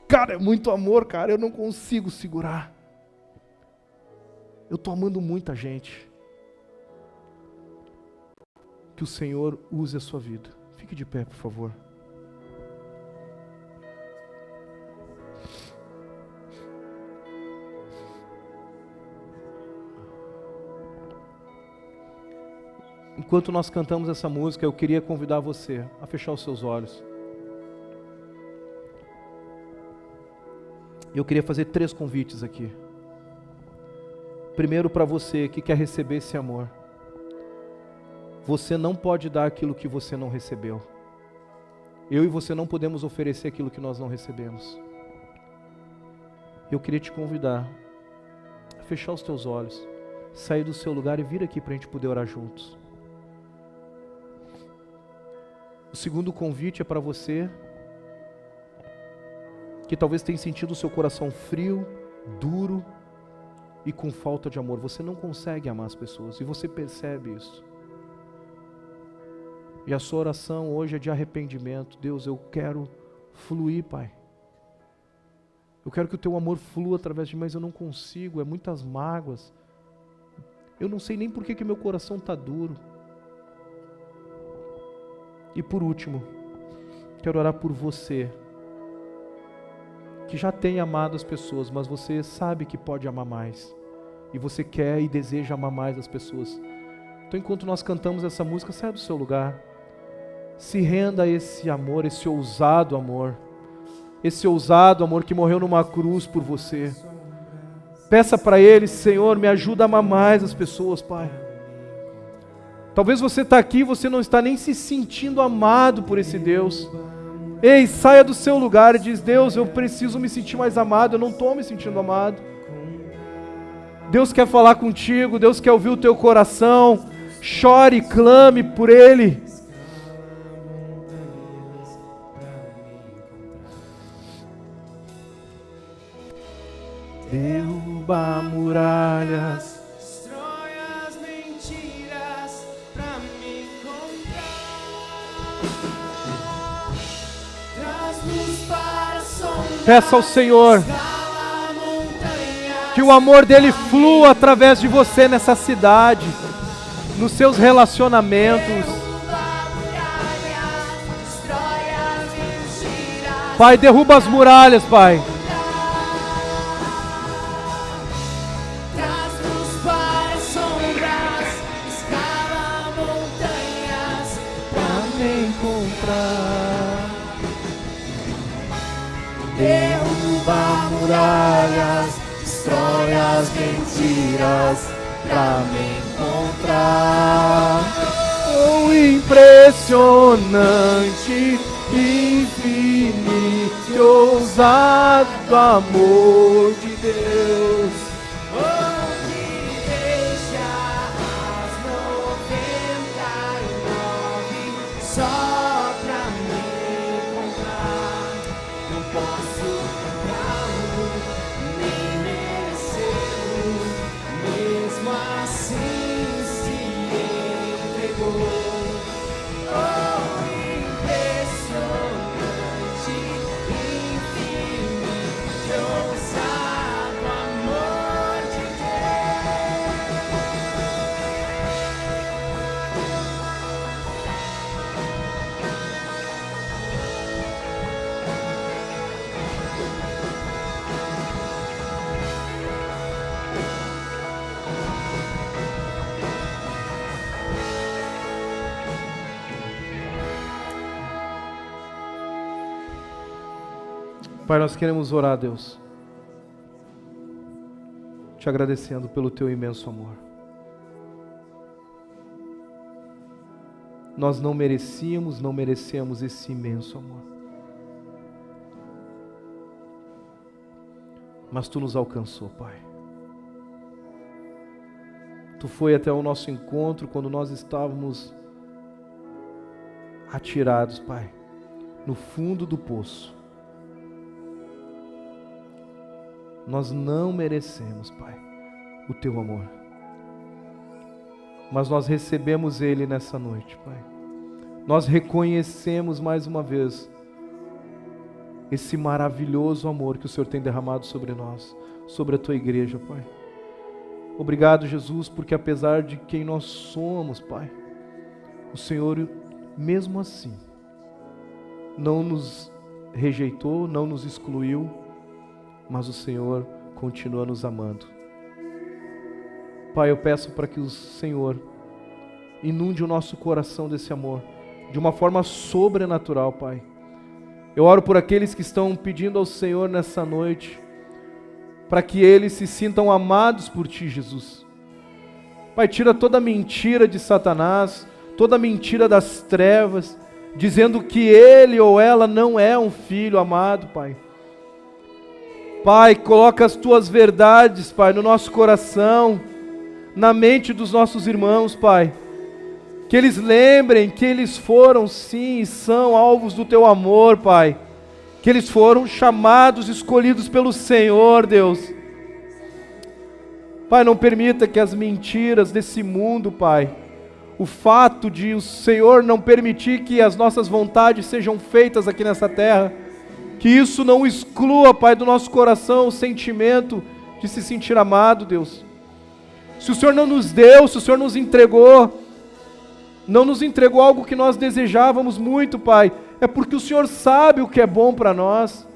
[SPEAKER 2] Cara, é muito amor, cara, eu não consigo segurar. Eu estou amando muita gente. Que o Senhor use a sua vida. Fique de pé, por favor. Enquanto nós cantamos essa música, eu queria convidar você a fechar os seus olhos. Eu queria fazer 3 convites aqui. Primeiro, para você que quer receber esse amor. Você não pode dar aquilo que você não recebeu. Eu e você não podemos oferecer aquilo que nós não recebemos. Eu queria te convidar a fechar os teus olhos, sair do seu lugar e vir aqui para a gente poder orar juntos. O segundo convite é para você que talvez tenha sentido o seu coração frio, duro e com falta de amor. Você não consegue amar as pessoas e você percebe isso. E a sua oração hoje é de arrependimento. Deus, eu quero fluir, Pai. Eu quero que o teu amor flua através de mim, mas eu não consigo, é muitas mágoas. Eu não sei nem por que meu coração está duro. E por último, quero orar por você, que já tem amado as pessoas, mas você sabe que pode amar mais. E você quer e deseja amar mais as pessoas. Então, enquanto nós cantamos essa música, saia do seu lugar. Se renda a esse amor, esse ousado amor. Esse ousado amor que morreu numa cruz por você. Peça para Ele, Senhor, me ajuda a amar mais as pessoas, Pai. Talvez você está aqui e você não está nem se sentindo amado por esse Deus. Ei, saia do seu lugar e diz, Deus, eu preciso me sentir mais amado, eu não estou me sentindo amado. Deus quer falar contigo, Deus quer ouvir o teu coração. Chore, clame por Ele. Derruba muralhas,
[SPEAKER 10] destrói as mentiras pra me encontrar. Traz luz para a sombra.
[SPEAKER 2] Peça ao Senhor que o amor dele flua através de você nessa cidade, nos seus relacionamentos. Pai, derruba as muralhas, Pai.
[SPEAKER 10] Derruba muralhas, destrói as mentiras pra me encontrar.
[SPEAKER 2] Oh, impressionante, infinito e ousado amor de Deus.
[SPEAKER 10] Oh, que deixa as 99 só pra me encontrar. Não posso comprá-lo, nem merecê-lo, mesmo assim se entregou. Oh, impressionante, infinito, ousado amor.
[SPEAKER 2] Pai, nós queremos orar, Deus, te agradecendo pelo teu imenso amor. Nós não merecemos esse imenso amor. Mas tu nos alcançou, Pai. Tu foi até o nosso encontro quando nós estávamos atirados, Pai, no fundo do poço. Nós não merecemos, Pai, o teu amor. Mas nós recebemos ele nessa noite, Pai. Nós reconhecemos mais uma vez esse maravilhoso amor que o Senhor tem derramado sobre nós, sobre a tua igreja, Pai. Obrigado, Jesus, porque apesar de quem nós somos, Pai, o Senhor, mesmo assim, não nos rejeitou, não nos excluiu, mas o Senhor continua nos amando. Pai, eu peço para que o Senhor inunde o nosso coração desse amor, de uma forma sobrenatural, Pai. Eu oro por aqueles que estão pedindo ao Senhor nessa noite, para que eles se sintam amados por Ti, Jesus. Pai, tira toda mentira de Satanás, toda mentira das trevas, dizendo que ele ou ela não é um filho amado, Pai. Pai, coloca as Tuas verdades, Pai, no nosso coração, na mente dos nossos irmãos, Pai. Que eles lembrem que eles foram, sim, e são alvos do Teu amor, Pai. Que eles foram chamados, escolhidos pelo Senhor, Deus. Pai, não permita que as mentiras desse mundo, Pai, o fato de o Senhor não permitir que as nossas vontades sejam feitas aqui nessa terra, que isso não exclua, Pai, do nosso coração o sentimento de se sentir amado, Deus. Se o Senhor não nos deu, se o Senhor nos entregou, não nos entregou algo que nós desejávamos muito, Pai, é porque o Senhor sabe o que é bom para nós.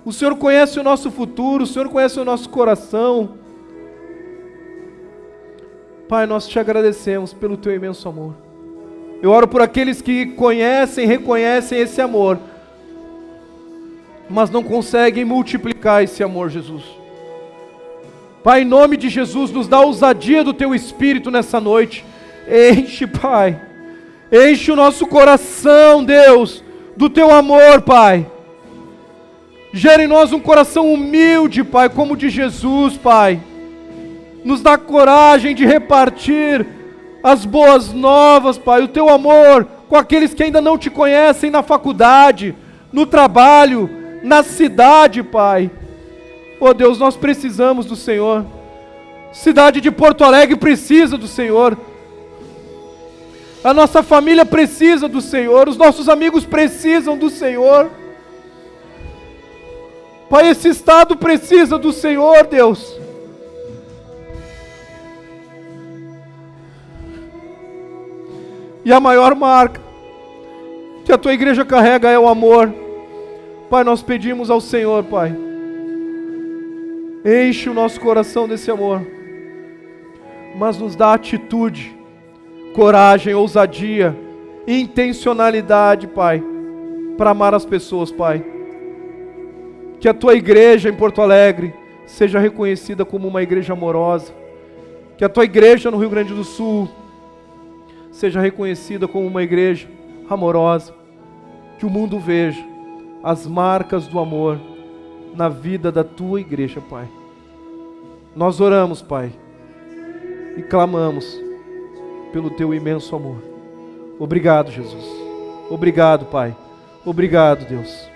[SPEAKER 2] O Senhor conhece o nosso futuro, o Senhor conhece o nosso coração. Pai, nós te agradecemos pelo Teu imenso amor. Eu oro por aqueles que conhecem, reconhecem esse amor, mas não conseguem multiplicar esse amor, Jesus. Pai, em nome de Jesus, nos dá a ousadia do Teu Espírito nessa noite. Enche, Pai, enche o nosso coração, Deus, do Teu amor, Pai. Gera em nós um coração humilde, Pai, como o de Jesus, Pai. Nos dá coragem de repartir as boas novas, Pai, o Teu amor com aqueles que ainda não Te conhecem na faculdade, no trabalho, na cidade, Pai. Oh Deus, nós precisamos do Senhor. Cidade de Porto Alegre precisa do Senhor. A nossa família precisa do Senhor, os nossos amigos precisam do Senhor. Pai, esse estado precisa do Senhor, Deus. E a maior marca que a Tua igreja carrega é o amor. Pai, nós pedimos ao Senhor, Pai, enche o nosso coração desse amor, mas nos dá atitude, coragem, ousadia, intencionalidade, Pai, para amar as pessoas, Pai. Que a Tua igreja em Porto Alegre seja reconhecida como uma igreja amorosa. Que a Tua igreja no Rio Grande do Sul seja reconhecida como uma igreja amorosa. Que o mundo veja as marcas do amor na vida da Tua igreja, Pai. Nós oramos, Pai, e clamamos pelo Teu imenso amor. Obrigado, Jesus. Obrigado, Pai. Obrigado, Deus.